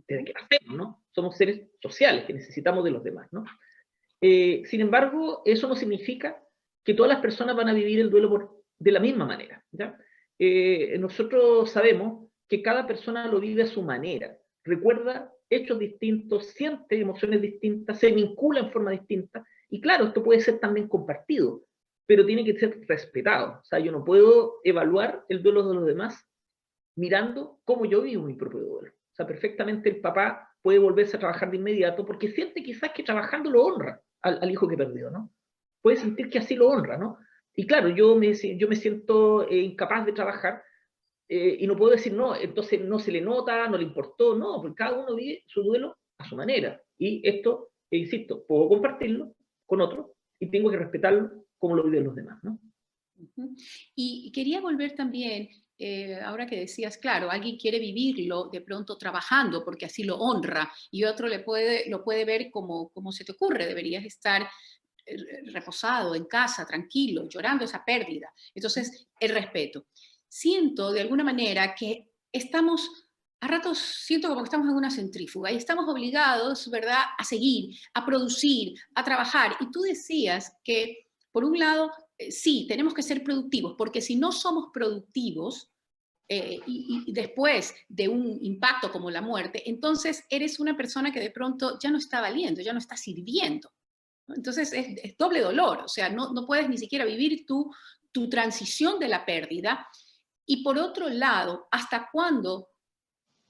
desde que nacemos, ¿no? Somos seres sociales que necesitamos de los demás, ¿no? Sin embargo, eso no significa que todas las personas van a vivir el duelo de la misma manera, ¿ya? Nosotros sabemos que cada persona lo vive a su manera, recuerda hechos distintos, siente emociones distintas, se vincula en forma distinta, y claro, esto puede ser también compartido, pero tiene que ser respetado. O sea, yo no puedo evaluar el duelo de los demás mirando cómo yo vivo mi propio duelo. O sea, perfectamente el papá puede volverse a trabajar de inmediato porque siente quizás que trabajando lo honra al hijo que perdió, ¿no? Puede sentir que así lo honra, ¿no? Y claro, yo me siento incapaz de trabajar y no puedo decir, no, entonces no se le nota, no le importó, no, porque cada uno vive su duelo a su manera. Y esto, insisto, puedo compartirlo con otros y tengo que respetarlo como lo viven los demás, ¿no? Y quería volver también, ahora que decías, claro, alguien quiere vivirlo de pronto trabajando porque así lo honra y otro lo puede ver como se te ocurre, deberías estar reposado en casa, tranquilo, llorando esa pérdida. Entonces, el respeto. Siento de alguna manera que estamos, a ratos siento como que estamos en una centrífuga y estamos obligados, ¿verdad?, a seguir, a producir, a trabajar. Y tú decías que, por un lado, sí, tenemos que ser productivos, porque si no somos productivos, y después de un impacto como la muerte, entonces eres una persona que de pronto ya no está valiendo, ya no está sirviendo. ¿No? Entonces es doble dolor, o sea, no puedes ni siquiera vivir tu transición de la pérdida Y por otro lado, ¿hasta cuándo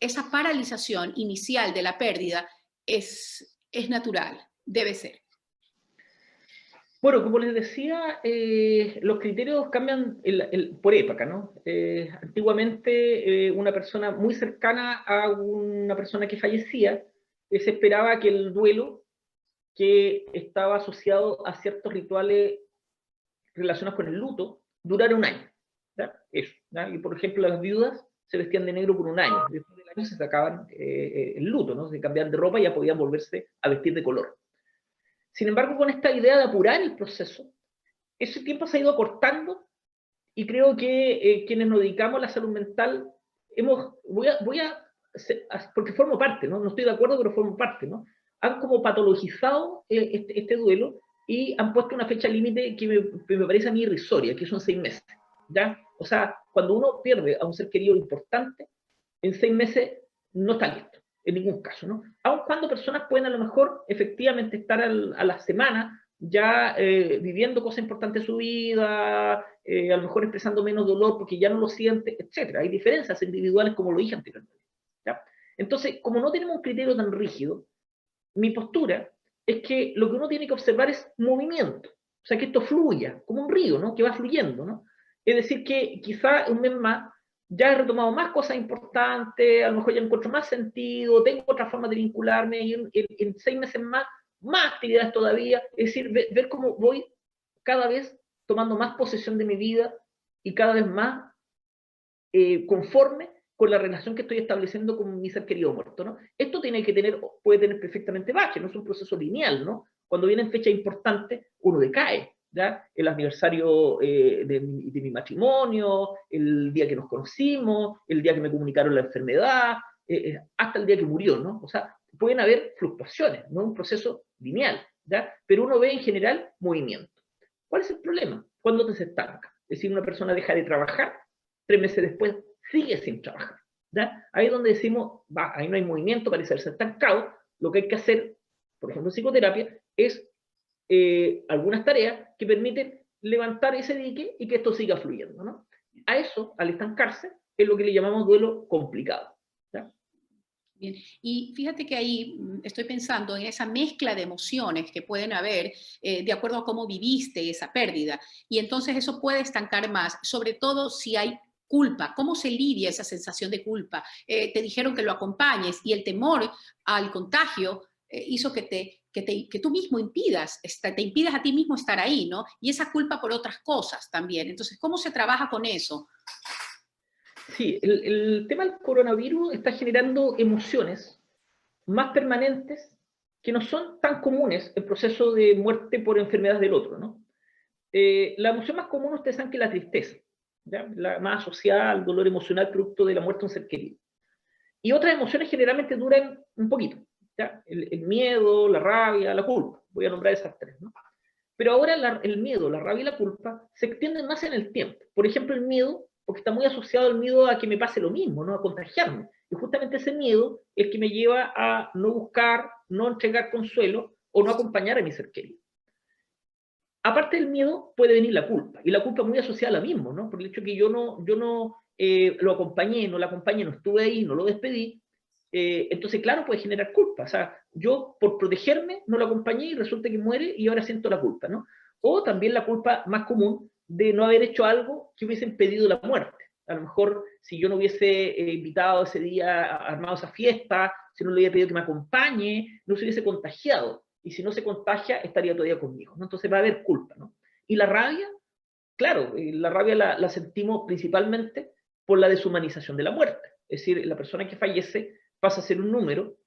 esa paralización inicial de la pérdida es natural? Debe ser. Bueno, como les decía, los criterios cambian por época, ¿no? Antiguamente, una persona muy cercana a una persona que fallecía, se esperaba que el duelo, que estaba asociado a ciertos rituales relacionados con el luto, durara un año. ¿Ya? Eso, ¿ya? Y por ejemplo, las viudas se vestían de negro por un año. Después del año se sacaban el luto, ¿no? Se cambiaban de ropa y ya podían volverse a vestir de color. Sin embargo, con esta idea de apurar el proceso, ese tiempo se ha ido acortando y creo que quienes nos dedicamos a la salud mental, porque formo parte, ¿no? No estoy de acuerdo, pero formo parte, ¿no? Han como patologizado este duelo y han puesto una fecha límite que me parece a mí irrisoria, que son 6 meses, ¿ya? O sea, cuando uno pierde a un ser querido importante, en 6 meses no está listo, en ningún caso, ¿no? Aun cuando personas pueden a lo mejor efectivamente estar a la semana ya viviendo cosas importantes de su vida, a lo mejor expresando menos dolor porque ya no lo siente, etc. Hay diferencias individuales como lo dije anteriormente, ¿ya? Entonces, como no tenemos un criterio tan rígido, mi postura es que lo que uno tiene que observar es movimiento, o sea, que esto fluya, como un río, ¿no? Que va fluyendo, ¿no? Es decir, que quizá un mes más ya he retomado más cosas importantes, a lo mejor ya encuentro más sentido, tengo otra forma de vincularme, y en 6 meses más actividades todavía, es decir, ver cómo voy cada vez tomando más posesión de mi vida y cada vez más conforme con la relación que estoy estableciendo con mi ser querido muerto, ¿no? Esto puede tener perfectamente bache, no es un proceso lineal, ¿no? Cuando vienen fechas importantes, uno decae, ¿ya? El aniversario de mi matrimonio, el día que nos conocimos, el día que me comunicaron la enfermedad, hasta el día que murió, ¿no? O sea, pueden haber fluctuaciones, no es un proceso lineal, ¿ya? Pero uno ve en general movimiento. ¿Cuál es el problema? Cuando se estanca. Es decir, una persona deja de trabajar, 3 meses después sigue sin trabajar, ¿ya? Ahí es donde decimos, ahí no hay movimiento, parece haberse estancado, lo que hay que hacer, por ejemplo en psicoterapia, es algunas tareas que permiten levantar ese dique y que esto siga fluyendo, ¿no? A eso, al estancarse, es lo que le llamamos duelo complicado, ¿ya? Bien. Y fíjate que ahí estoy pensando en esa mezcla de emociones que pueden haber de acuerdo a cómo viviste esa pérdida. Y entonces eso puede estancar más, sobre todo si hay culpa. ¿Cómo se lidia esa sensación de culpa? Te dijeron que lo acompañes y el temor al contagio hizo que tú mismo te impidas a ti mismo estar ahí, ¿no? Y esa culpa por otras cosas también. Entonces, ¿cómo se trabaja con eso? Sí, el tema del coronavirus está generando emociones más permanentes que no son tan comunes en proceso de muerte por enfermedades del otro, ¿no? La emoción más común, ustedes saben que es la tristeza, ¿ya? La más asociada al dolor emocional producto de la muerte de un ser querido. Y otras emociones generalmente duran un poquito, ¿ya? El miedo, la rabia, la culpa. Voy a nombrar esas 3, ¿no? Pero ahora el miedo, la rabia y la culpa se extienden más en el tiempo. Por ejemplo, el miedo, porque está muy asociado al miedo a que me pase lo mismo, ¿no? A contagiarme. Y justamente ese miedo es el que me lleva a no buscar, no entregar consuelo o no acompañar a mi ser querido. Aparte del miedo puede venir la culpa, y la culpa muy asociada a la misma, ¿no? Por el hecho que yo no lo acompañé, no estuve ahí, no lo despedí, entonces claro, puede generar culpa. O sea, yo por protegerme no lo acompañé y resulta que muere y ahora siento la culpa, ¿no? O también la culpa más común de no haber hecho algo que hubiese impedido la muerte. A lo mejor si yo no hubiese invitado ese día, armado esa fiesta, si no le hubiera pedido que me acompañe, no se hubiese contagiado. Y si no se contagia, estaría todavía conmigo, ¿no? Entonces va a haber culpa, ¿no? Y la rabia, claro, la rabia la sentimos principalmente por la deshumanización de la muerte. Es decir, la persona que fallece pasa a ser un número,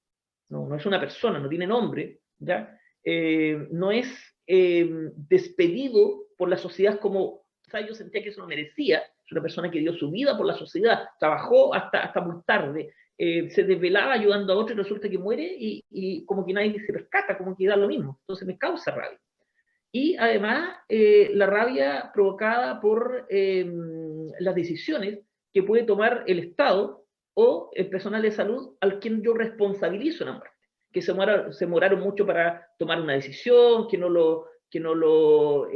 no es una persona, no tiene nombre, ¿ya? No es despedido por la sociedad como, o sea, yo sentía que eso no merecía. Es una persona que dio su vida por la sociedad, trabajó hasta muy tarde, se desvelaba ayudando a otro y resulta que muere y como que nadie se rescata, como que da lo mismo. Entonces me causa rabia. Y además la rabia provocada por las decisiones que puede tomar el Estado o el personal de salud al quien yo responsabilizo la muerte, que se demoraron mucho para tomar una decisión, que no lo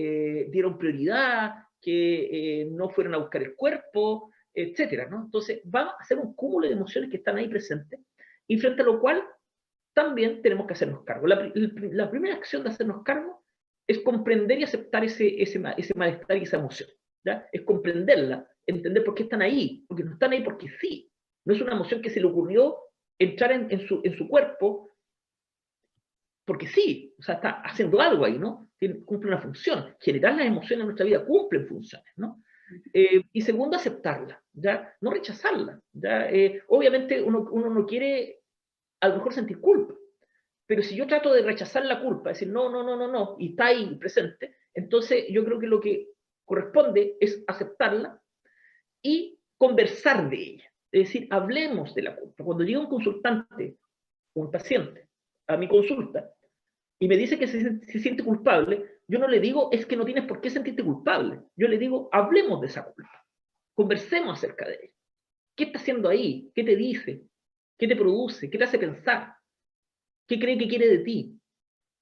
dieron prioridad, que no fueron a buscar el cuerpo, etcétera, ¿no? Entonces, vamos a hacer un cúmulo de emociones que están ahí presentes, y frente a lo cual también tenemos que hacernos cargo. La primera acción de hacernos cargo es comprender y aceptar ese malestar y esa emoción, ¿ya? Es comprenderla, entender por qué están ahí, porque no están ahí porque sí. No es una emoción que se le ocurrió entrar en su cuerpo porque sí, o sea, está haciendo algo ahí, ¿no? Cumple una función. Generar las emociones en nuestra vida cumplen funciones, ¿no? Y segundo, aceptarla, ¿ya? No rechazarla, ¿ya? Obviamente uno no quiere a lo mejor sentir culpa, pero si yo trato de rechazar la culpa, decir no, no, no, no, no, y está ahí presente, entonces yo creo que lo que corresponde es aceptarla y conversar de ella. Es decir, hablemos de la culpa. Cuando llega un consultante, un paciente, a mi consulta, y me dice que se siente culpable, yo no le digo, es que no tienes por qué sentirte culpable. Yo le digo, hablemos de esa culpa. Conversemos acerca de ella. ¿Qué está haciendo ahí? ¿Qué te dice? ¿Qué te produce? ¿Qué te hace pensar? ¿Qué cree que quiere de ti?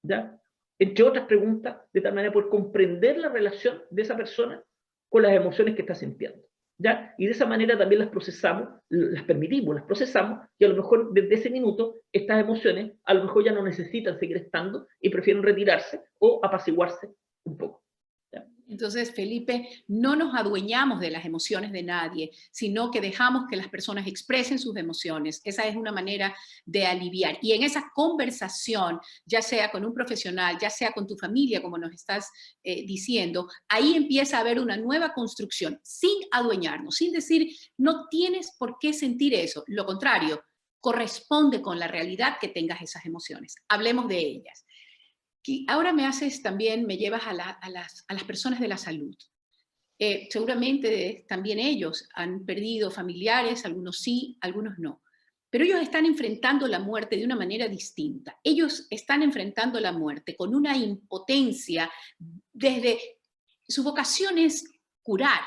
¿Ya? Entre otras preguntas, de tal manera poder comprender la relación de esa persona con las emociones que está sintiendo. ¿Ya? Y de esa manera también las procesamos, las permitimos, las procesamos, y a lo mejor desde ese minuto estas emociones a lo mejor ya no necesitan seguir estando y prefieren retirarse o apaciguarse un poco. ¿Ya? Entonces, Felipe, no nos adueñamos de las emociones de nadie, sino que dejamos que las personas expresen sus emociones. Esa es una manera de aliviar. Y en esa conversación, ya sea con un profesional, ya sea con tu familia, como nos estás diciendo, ahí empieza a haber una nueva construcción, sin adueñarnos, sin decir, no tienes por qué sentir eso. Lo contrario, corresponde con la realidad que tengas esas emociones. Hablemos de ellas. Y ahora me llevas a las personas de la salud. Seguramente también ellos han perdido familiares, algunos sí, algunos no. Pero ellos están enfrentando la muerte de una manera distinta. Ellos están enfrentando la muerte con una impotencia desde su vocación es curar.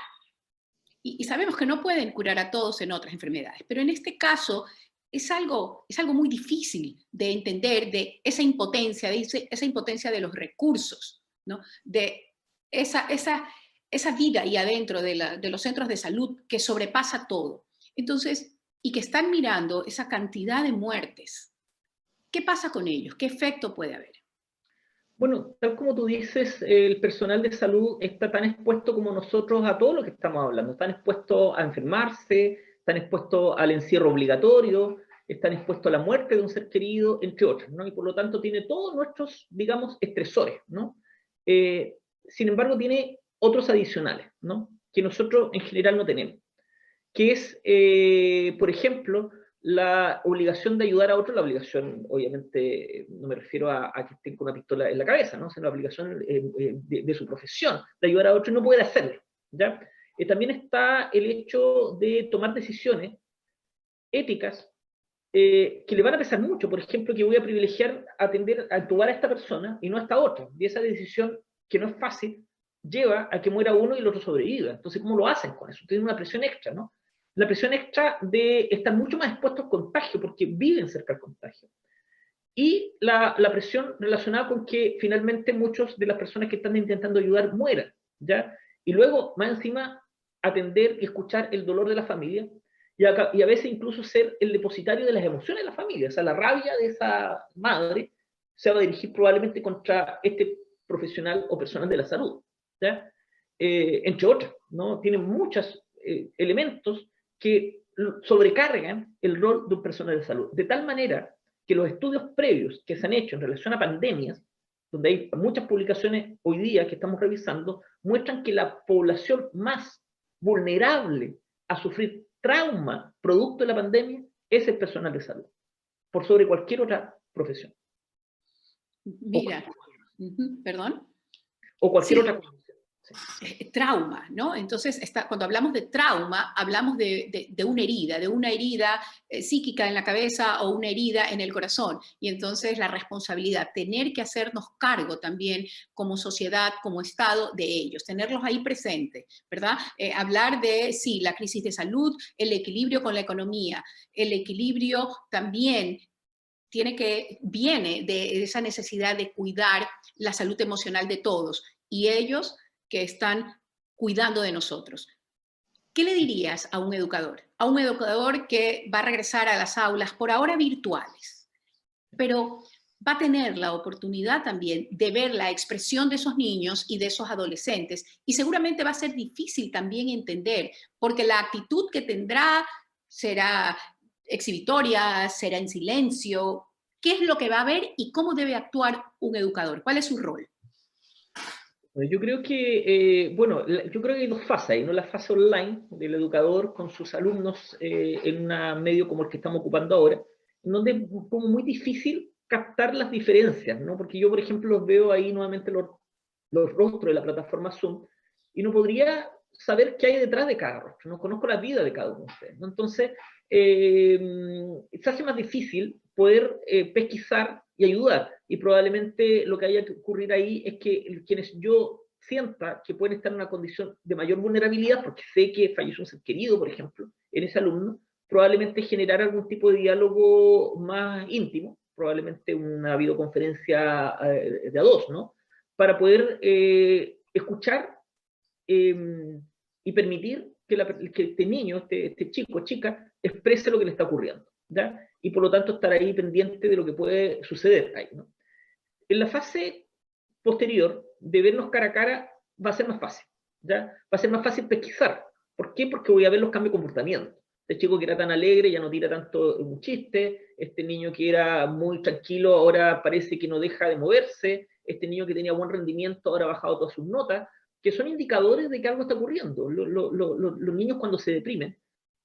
Y sabemos que no pueden curar a todos en otras enfermedades, pero en este caso es algo muy difícil de entender, de esa impotencia de los recursos, ¿no? De esa vida ahí adentro de los centros de salud que sobrepasa todo. Entonces, y que están mirando esa cantidad de muertes. ¿Qué pasa con ellos? ¿Qué efecto puede haber? Bueno, tal como tú dices, el personal de salud está tan expuesto como nosotros a todo lo que estamos hablando. Están expuestos a enfermarse, están expuestos al encierro obligatorio, están expuestos a la muerte de un ser querido, entre otros, ¿no? Y por lo tanto tiene todos nuestros, digamos, estresores, ¿no? Sin embargo, tiene otros adicionales, ¿no? Que nosotros en general no tenemos, que es, por ejemplo, la obligación de ayudar a otro, la obligación, obviamente, no me refiero a que estén con una pistola en la cabeza, ¿no? Sino la obligación de su profesión, de ayudar a otro, y no puede hacerlo, ¿ya? También está el hecho de tomar decisiones éticas que le van a pesar mucho. Por ejemplo, que voy a privilegiar atender, a actuar a esta persona y no a esta otra. Y esa decisión, que no es fácil, lleva a que muera uno y el otro sobreviva. Entonces, ¿cómo lo hacen con eso? Tienen una presión extra, ¿no? La presión extra de estar mucho más expuestos al contagio, porque viven cerca del contagio. Y la presión relacionada con que finalmente muchas de las personas que están intentando ayudar mueran, ¿ya? Y luego, más encima, atender y escuchar el dolor de la familia, y a veces incluso ser el depositario de las emociones de la familia. O sea, la rabia de esa madre se va a dirigir probablemente contra este profesional o personal de la salud, ¿ya? Entre otras, ¿no? Tienen muchos elementos que sobrecargan el rol de un personal de salud, de tal manera que los estudios previos que se han hecho en relación a pandemias, donde hay muchas publicaciones hoy día que estamos revisando, muestran que la población más vulnerable a sufrir trauma producto de la pandemia es el personal de salud, por sobre cualquier otra profesión. Mira, perdón. O cualquier Sí. otra cosa. Trauma, ¿no? Entonces, cuando hablamos de trauma, hablamos de una herida psíquica en la cabeza o una herida en el corazón. Y entonces la responsabilidad, tener que hacernos cargo también como sociedad, como Estado, de ellos, tenerlos ahí presentes, ¿verdad? Hablar de, sí, la crisis de salud, el equilibrio con la economía, el equilibrio también viene de esa necesidad de cuidar la salud emocional de todos. Y ellos que están cuidando de nosotros. ¿qué le dirías a un educador? A un educador que va a regresar a las aulas, por ahora virtuales, pero va a tener la oportunidad también de ver la expresión de esos niños y de esos adolescentes, y seguramente va a ser difícil también entender, porque la actitud que tendrá será exhibitoria, será en silencio. ¿Qué es lo que va a ver y cómo debe actuar un educador? ¿Cuál es su rol? Yo creo que, bueno, yo creo que hay dos fases ahí, ¿no? La fase online del educador con sus alumnos en un medio como el que estamos ocupando ahora, en donde es como muy difícil captar las diferencias, ¿no? Porque yo, por ejemplo, los veo ahí nuevamente los rostros de la plataforma Zoom y no podría saber qué hay detrás de cada rostro, no conozco la vida de cada uno de ustedes, ¿no? Entonces, eh, se hace más difícil poder pesquisar y ayudar. Y probablemente lo que haya que ocurrir ahí es que quienes yo sienta que pueden estar en una condición de mayor vulnerabilidad, porque sé que falleció un ser querido, por ejemplo, en ese alumno, probablemente generar algún tipo de diálogo más íntimo, probablemente una videoconferencia de a dos, ¿no? Para poder escuchar y permitir que este niño, este chico, chica, exprese lo que le está ocurriendo, ¿ya? Y por lo tanto estar ahí pendiente de lo que puede suceder ahí, ¿no? En la fase posterior, de vernos cara a cara, va a ser más fácil, ¿ya? Va a ser más fácil pesquisar. ¿Por qué? Porque voy a ver los cambios de comportamiento. Este chico que era tan alegre ya no tira tanto un chiste, este niño que era muy tranquilo ahora parece que no deja de moverse, este niño que tenía buen rendimiento ahora ha bajado todas sus notas, que son indicadores de que algo está ocurriendo. Los niños cuando se deprimen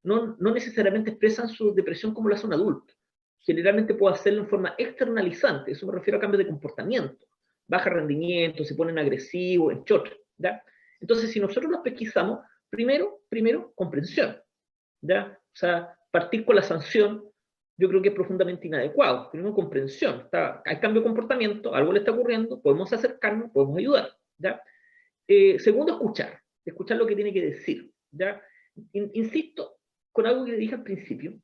no necesariamente expresan su depresión como lo hace un adulto. Generalmente puede hacerlo en forma externalizante, eso me refiero a cambios de comportamiento, baja rendimiento, se ponen agresivos, entre otros, ¿ya? Entonces, si nosotros los pesquisamos, primero, comprensión, ¿ya? O sea, partir con la sanción, yo creo que es profundamente inadecuado. Primero, comprensión. Hay cambio de comportamiento, algo le está ocurriendo, podemos acercarnos, podemos ayudar, ¿ya? Segundo, escuchar lo que tiene que decir, ¿ya? Insisto con algo que le dije al principio,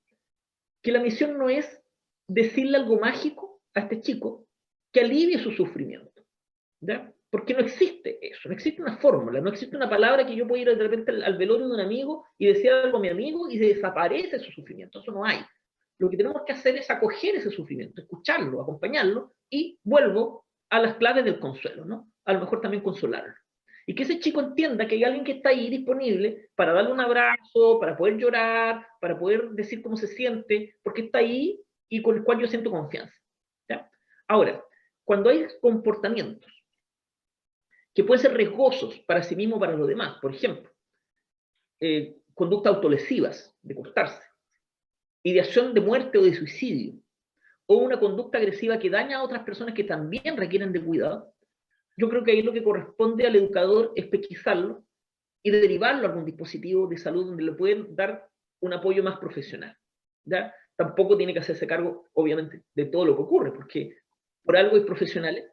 que la misión no es decirle algo mágico a este chico que alivie su sufrimiento, ¿ya? Porque no existe eso, no existe una fórmula, no existe una palabra que yo pueda ir de repente al velorio de un amigo y decir algo a mi amigo y desaparece su sufrimiento, eso no hay. Lo que tenemos que hacer es acoger ese sufrimiento, escucharlo, acompañarlo y vuelvo a las claves del consuelo, ¿no? A lo mejor también consolarlo. Y que ese chico entienda que hay alguien que está ahí disponible para darle un abrazo, para poder llorar, para poder decir cómo se siente, porque está ahí y con el cual yo siento confianza, ¿ya? Ahora, cuando hay comportamientos que pueden ser riesgosos para sí mismo o para los demás, por ejemplo, conductas autolesivas, de cortarse, ideación de muerte o de suicidio, o una conducta agresiva que daña a otras personas que también requieren de cuidado, yo creo que ahí lo que corresponde al educador es pesquisarlo y derivarlo a algún dispositivo de salud donde le pueden dar un apoyo más profesional, ¿ya? Tampoco tiene que hacerse cargo, obviamente, de todo lo que ocurre, porque por algo hay profesionales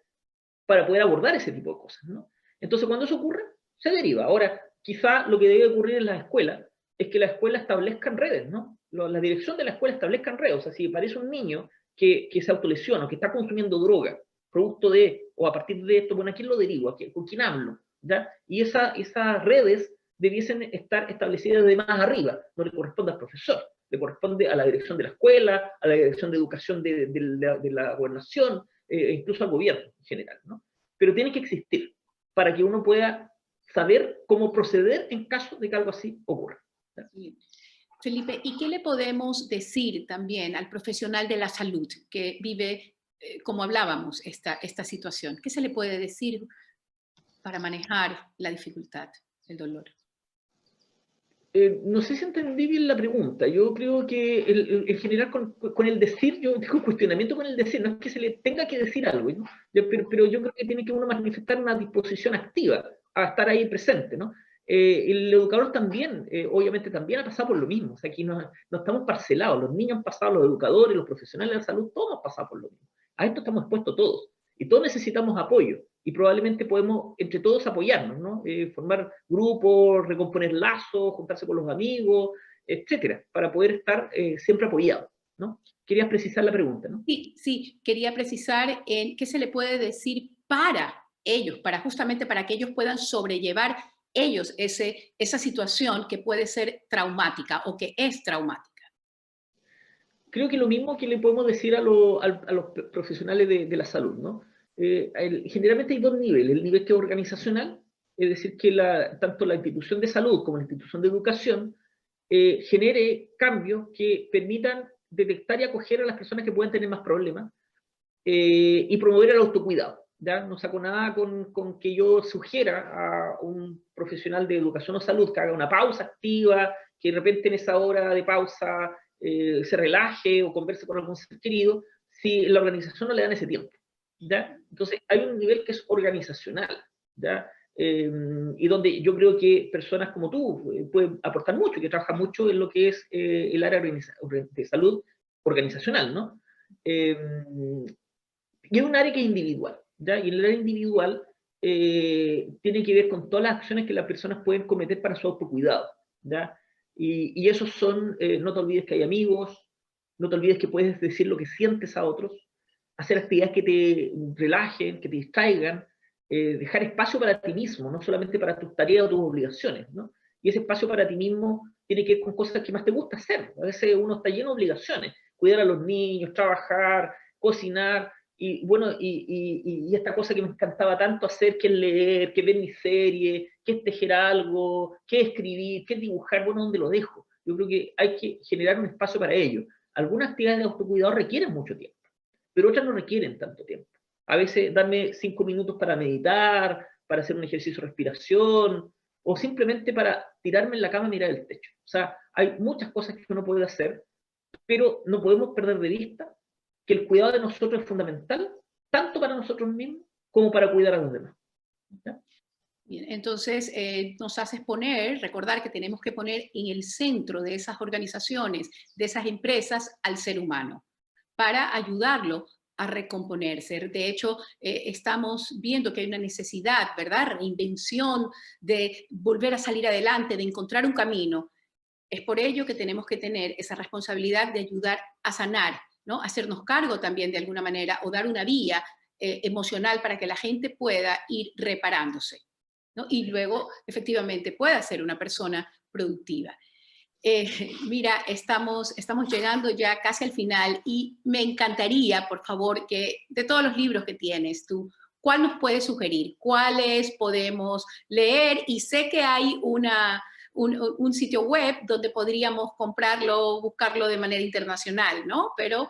para poder abordar ese tipo de cosas, ¿no? Entonces, cuando eso ocurre, se deriva. Ahora, quizá lo que debe ocurrir en las escuelas es que la escuela establezcan redes, ¿no? La dirección de la escuela establezcan redes. O sea, si parece un niño que se autolesiona o que está consumiendo droga, producto de, o a partir de esto, bueno, ¿a quién lo derivo? ¿Con quién hablo? ¿Ya? Y esas redes debiesen estar establecidas de más arriba, no le corresponde al profesor, le corresponde a la dirección de la escuela, a la dirección de educación de la gobernación, incluso al gobierno en general, ¿no? Pero tiene que existir para que uno pueda saber cómo proceder en caso de que algo así ocurra. Sí. Felipe, ¿y qué le podemos decir también al profesional de la salud que vive, como hablábamos, esta situación? ¿Qué se le puede decir para manejar la dificultad, el dolor? No sé si entendí bien la pregunta. Yo creo que en general con el decir, yo tengo un cuestionamiento con el decir, no es que se le tenga que decir algo, ¿no? Pero yo creo que tiene que uno manifestar una disposición activa a estar ahí presente, ¿no? El educador también, obviamente también ha pasado por lo mismo. O sea, aquí no estamos parcelados, los niños han pasado, los educadores, los profesionales de la salud, todos han pasado por lo mismo. A esto estamos expuestos todos y todos necesitamos apoyo y probablemente podemos entre todos apoyarnos, ¿no? Formar grupos, recomponer lazos, juntarse con los amigos, etcétera, para poder estar siempre apoyados, ¿no? Querías precisar la pregunta, ¿no? Sí, sí, quería precisar en qué se le puede decir para ellos, para justamente para que ellos puedan sobrellevar ellos esa situación que puede ser traumática o que es traumática? Creo que lo mismo que le podemos decir a los profesionales de la salud, ¿no? Generalmente hay dos niveles. El nivel que es organizacional, es decir, que tanto la institución de salud como la institución de educación genere cambios que permitan detectar y acoger a las personas que pueden tener más problemas y promover el autocuidado. ¿Ya? No saco nada con que yo sugiera a un profesional de educación o salud que haga una pausa activa, que de repente en esa hora de pausa se relaje o converse con algún ser querido, si la organización no le dan ese tiempo. ¿Ya? Entonces, hay un nivel que es organizacional, ¿ya? Y donde yo creo que personas como tú pueden aportar mucho, que trabajan mucho en lo que es el área de salud organizacional, ¿no? Y es un área que es individual, ¿ya? Y en el área individual tiene que ver con todas las acciones que las personas pueden cometer para su autocuidado, ¿ya? Y esos son, no te olvides que hay amigos, no te olvides que puedes decir lo que sientes a otros, hacer actividades que te relajen, que te distraigan, dejar espacio para ti mismo, no solamente para tus tareas o tus obligaciones, ¿no? Y ese espacio para ti mismo tiene que ver con cosas que más te gusta hacer. A veces uno está lleno de obligaciones, cuidar a los niños, trabajar, cocinar, y bueno, y esta cosa que me encantaba tanto hacer, que es leer, que es ver mi serie, que es tejer algo, que es escribir, que es dibujar, bueno, ¿dónde lo dejo? Yo creo que hay que generar un espacio para ello. Algunas actividades de autocuidado requieren mucho tiempo, pero otras no requieren tanto tiempo. A veces darme 5 minutos para meditar, para hacer un ejercicio de respiración, o simplemente para tirarme en la cama y mirar el techo. O sea, hay muchas cosas que uno puede hacer, pero no podemos perder de vista que el cuidado de nosotros es fundamental, tanto para nosotros mismos como para cuidar a los demás. ¿Ya? Bien, entonces nos haces recordar que tenemos que poner en el centro de esas organizaciones, de esas empresas, al ser humano, para ayudarlo a recomponerse. De hecho, estamos viendo que hay una necesidad, ¿verdad? Reinvención, de volver a salir adelante, de encontrar un camino. Es por ello que tenemos que tener esa responsabilidad de ayudar a sanar, ¿no? Hacernos cargo también de alguna manera o dar una vía emocional para que la gente pueda ir reparándose, ¿no? Y luego efectivamente pueda ser una persona productiva. Mira, estamos llegando ya casi al final y me encantaría, por favor, que de todos los libros que tienes tú, ¿cuál nos puedes sugerir? ¿Cuáles podemos leer? Y sé que hay un sitio web donde podríamos comprarlo, buscarlo de manera internacional, ¿no? Pero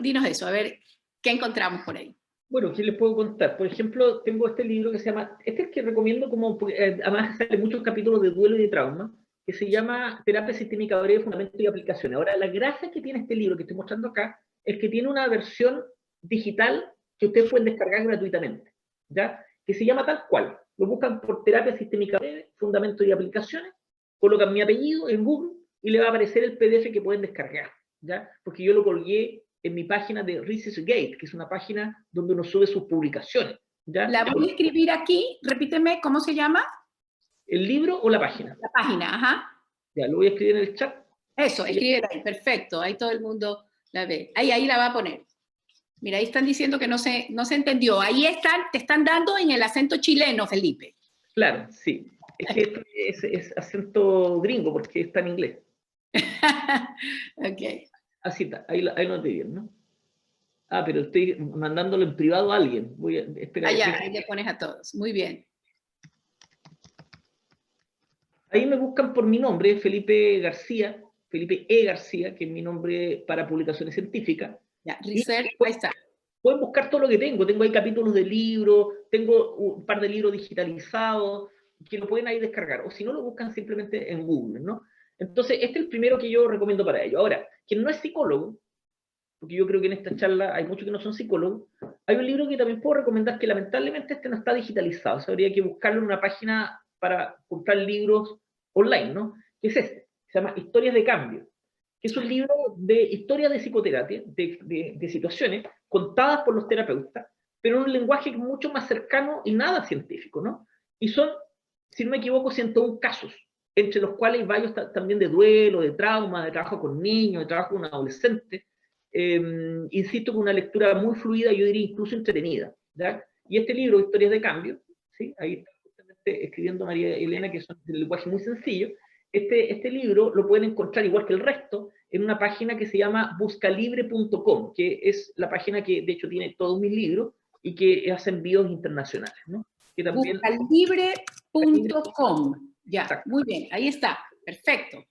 dinos eso, a ver, ¿qué encontramos por ahí? Bueno, ¿qué les puedo contar? Por ejemplo, tengo este libro que se llama, este es que recomiendo como, además sale muchos capítulos de duelo y de trauma, que se llama Terapia Sistémica Breve, Fundamentos y Aplicaciones. Ahora, la gracia que tiene este libro que estoy mostrando acá es que tiene una versión digital que ustedes pueden descargar gratuitamente, ¿ya? Que se llama tal cual. Lo buscan por Terapia Sistémica Breve, Fundamentos y Aplicaciones, colocan mi apellido en Google y le va a aparecer el PDF que pueden descargar, ¿ya? Porque yo lo colgué en mi página de ResearchGate, que es una página donde uno sube sus publicaciones. ¿Ya? La voy a escribir aquí, repíteme, ¿cómo se llama? ¿El libro o la página? La página, ajá. Ya, lo voy a escribir en el chat. Eso, escríbela ahí, perfecto, ahí todo el mundo la ve. Ahí la va a poner. Mira, ahí están diciendo que no se entendió. Ahí te están dando en el acento chileno, Felipe. Claro, sí. Es que es acento gringo porque está en inglés. Ok. Así está, ahí lo noté bien, ¿no? Ah, pero estoy mandándolo en privado a alguien. Voy a esperar. Allá, ahí le pones a todos. Muy bien. Ahí me buscan por mi nombre, Felipe García, Felipe E. García, que es mi nombre para publicaciones científicas. Ya, research, ahí está. Pueden buscar todo lo que tengo. Tengo ahí capítulos de libros, tengo un par de libros digitalizados, que lo pueden ahí descargar. O si no, lo buscan simplemente en Google, ¿no? Entonces, este es el primero que yo recomiendo para ello. Ahora, quien no es psicólogo, porque yo creo que en esta charla hay muchos que no son psicólogos, hay un libro que también puedo recomendar que lamentablemente este no está digitalizado. O sea, habría que buscarlo en una página para comprar libros online, ¿no? Que es este, se llama Historias de Cambio, que es un libro de historia de psicoterapia, de situaciones contadas por los terapeutas, pero en un lenguaje mucho más cercano y nada científico, ¿no? Y son, si no me equivoco, 101 casos, entre los cuales hay varios también de duelo, de trauma, de trabajo con niños, de trabajo con adolescentes. Insisto, con una lectura muy fluida, yo diría incluso entretenida, ¿ya? Y este libro, Historias de Cambio, ¿sí? Ahí está justamente escribiendo María Elena, que son de lenguaje muy sencillo. Este libro lo pueden encontrar, igual que el resto, en una página que se llama buscalibre.com, que es la página que de hecho tiene todos mis libros y que hace envíos internacionales, ¿no? Que también... Buscalibre.com. Ya, Exacto. muy bien, ahí está, perfecto.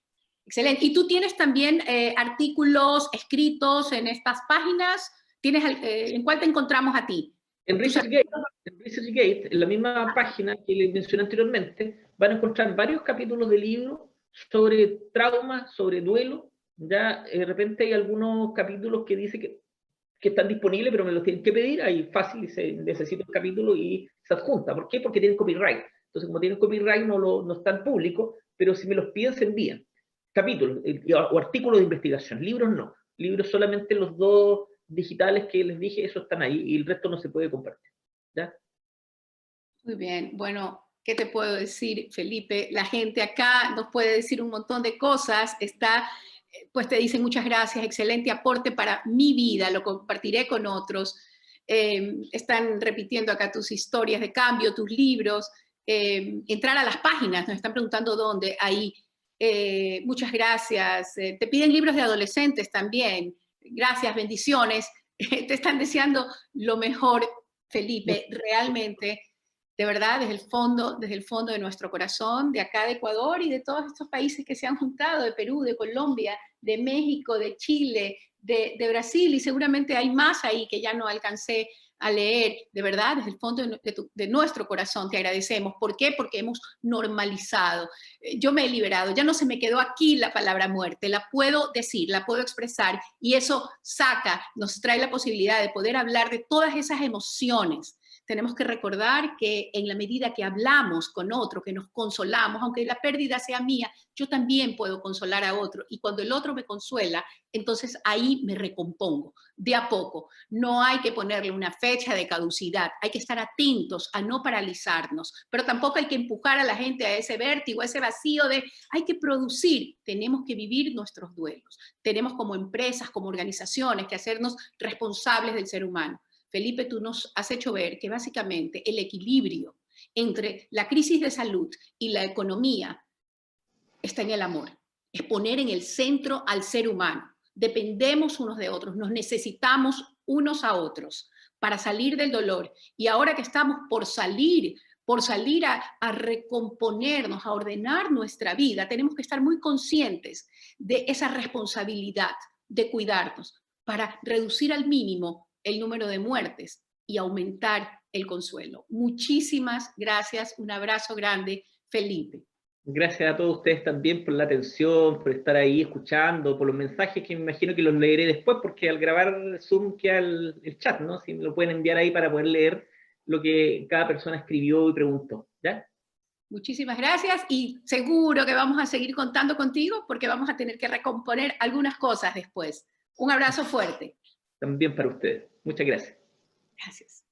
Excelente. ¿Y tú tienes también artículos escritos en estas páginas? ¿En cuál te encontramos a ti? En ResearchGate, en la misma página que les mencioné anteriormente, van a encontrar varios capítulos de libros sobre trauma, sobre duelo. Ya de repente hay algunos capítulos que dice que están disponibles, pero me los tienen que pedir. Ahí fácil, dice, necesito el capítulo y se adjunta. ¿Por qué? Porque tienen copyright. Entonces, como tienen copyright, no están públicos, pero si me los piden, se envían. Capítulos o artículos de investigación. Libros no. Libros solamente los dos digitales que les dije, esos están ahí y el resto no se puede compartir. ¿Ya? Muy bien. Bueno, ¿qué te puedo decir, Felipe? La gente acá nos puede decir un montón de cosas. Pues te dicen muchas gracias, excelente aporte para mi vida, lo compartiré con otros. Están repitiendo acá tus historias de cambio, tus libros. Entrar a las páginas, nos están preguntando dónde, ahí. Muchas gracias. Te piden libros de adolescentes también. Gracias, bendiciones. Te están deseando lo mejor, Felipe, realmente, de verdad, desde el fondo de nuestro corazón, de acá de Ecuador y de todos estos países que se han juntado, de Perú, de Colombia, de México, de Chile, de Brasil, y seguramente hay más ahí que ya no alcancé a leer, de verdad, desde el fondo de nuestro corazón te agradecemos. ¿Por qué? Porque hemos normalizado. Yo me he liberado, ya no se me quedó aquí la palabra muerte, la puedo decir, la puedo expresar, y eso nos trae la posibilidad de poder hablar de todas esas emociones. Tenemos que recordar que en la medida que hablamos con otro, que nos consolamos, aunque la pérdida sea mía, yo también puedo consolar a otro. Y cuando el otro me consuela, entonces ahí me recompongo, de a poco. No hay que ponerle una fecha de caducidad, hay que estar atentos a no paralizarnos, pero tampoco hay que empujar a la gente a ese vértigo, a ese vacío de hay que producir. Tenemos que vivir nuestros duelos. Tenemos como empresas, como organizaciones, que hacernos responsables del ser humano. Felipe, tú nos has hecho ver que básicamente el equilibrio entre la crisis de salud y la economía está en el amor. Es poner en el centro al ser humano. Dependemos unos de otros, nos necesitamos unos a otros para salir del dolor. Y ahora que estamos por salir a recomponernos, a ordenar nuestra vida, tenemos que estar muy conscientes de esa responsabilidad de cuidarnos para reducir al mínimo el número de muertes y aumentar el consuelo. Muchísimas gracias, un abrazo grande, Felipe. Gracias a todos ustedes también por la atención, por estar ahí escuchando, por los mensajes que me imagino que los leeré después, porque al grabar Zoom queda el chat, ¿no? Si me lo pueden enviar ahí para poder leer lo que cada persona escribió y preguntó, ¿ya? Muchísimas gracias y seguro que vamos a seguir contando contigo porque vamos a tener que recomponer algunas cosas después. Un abrazo fuerte. También para ustedes. Muchas gracias. Gracias.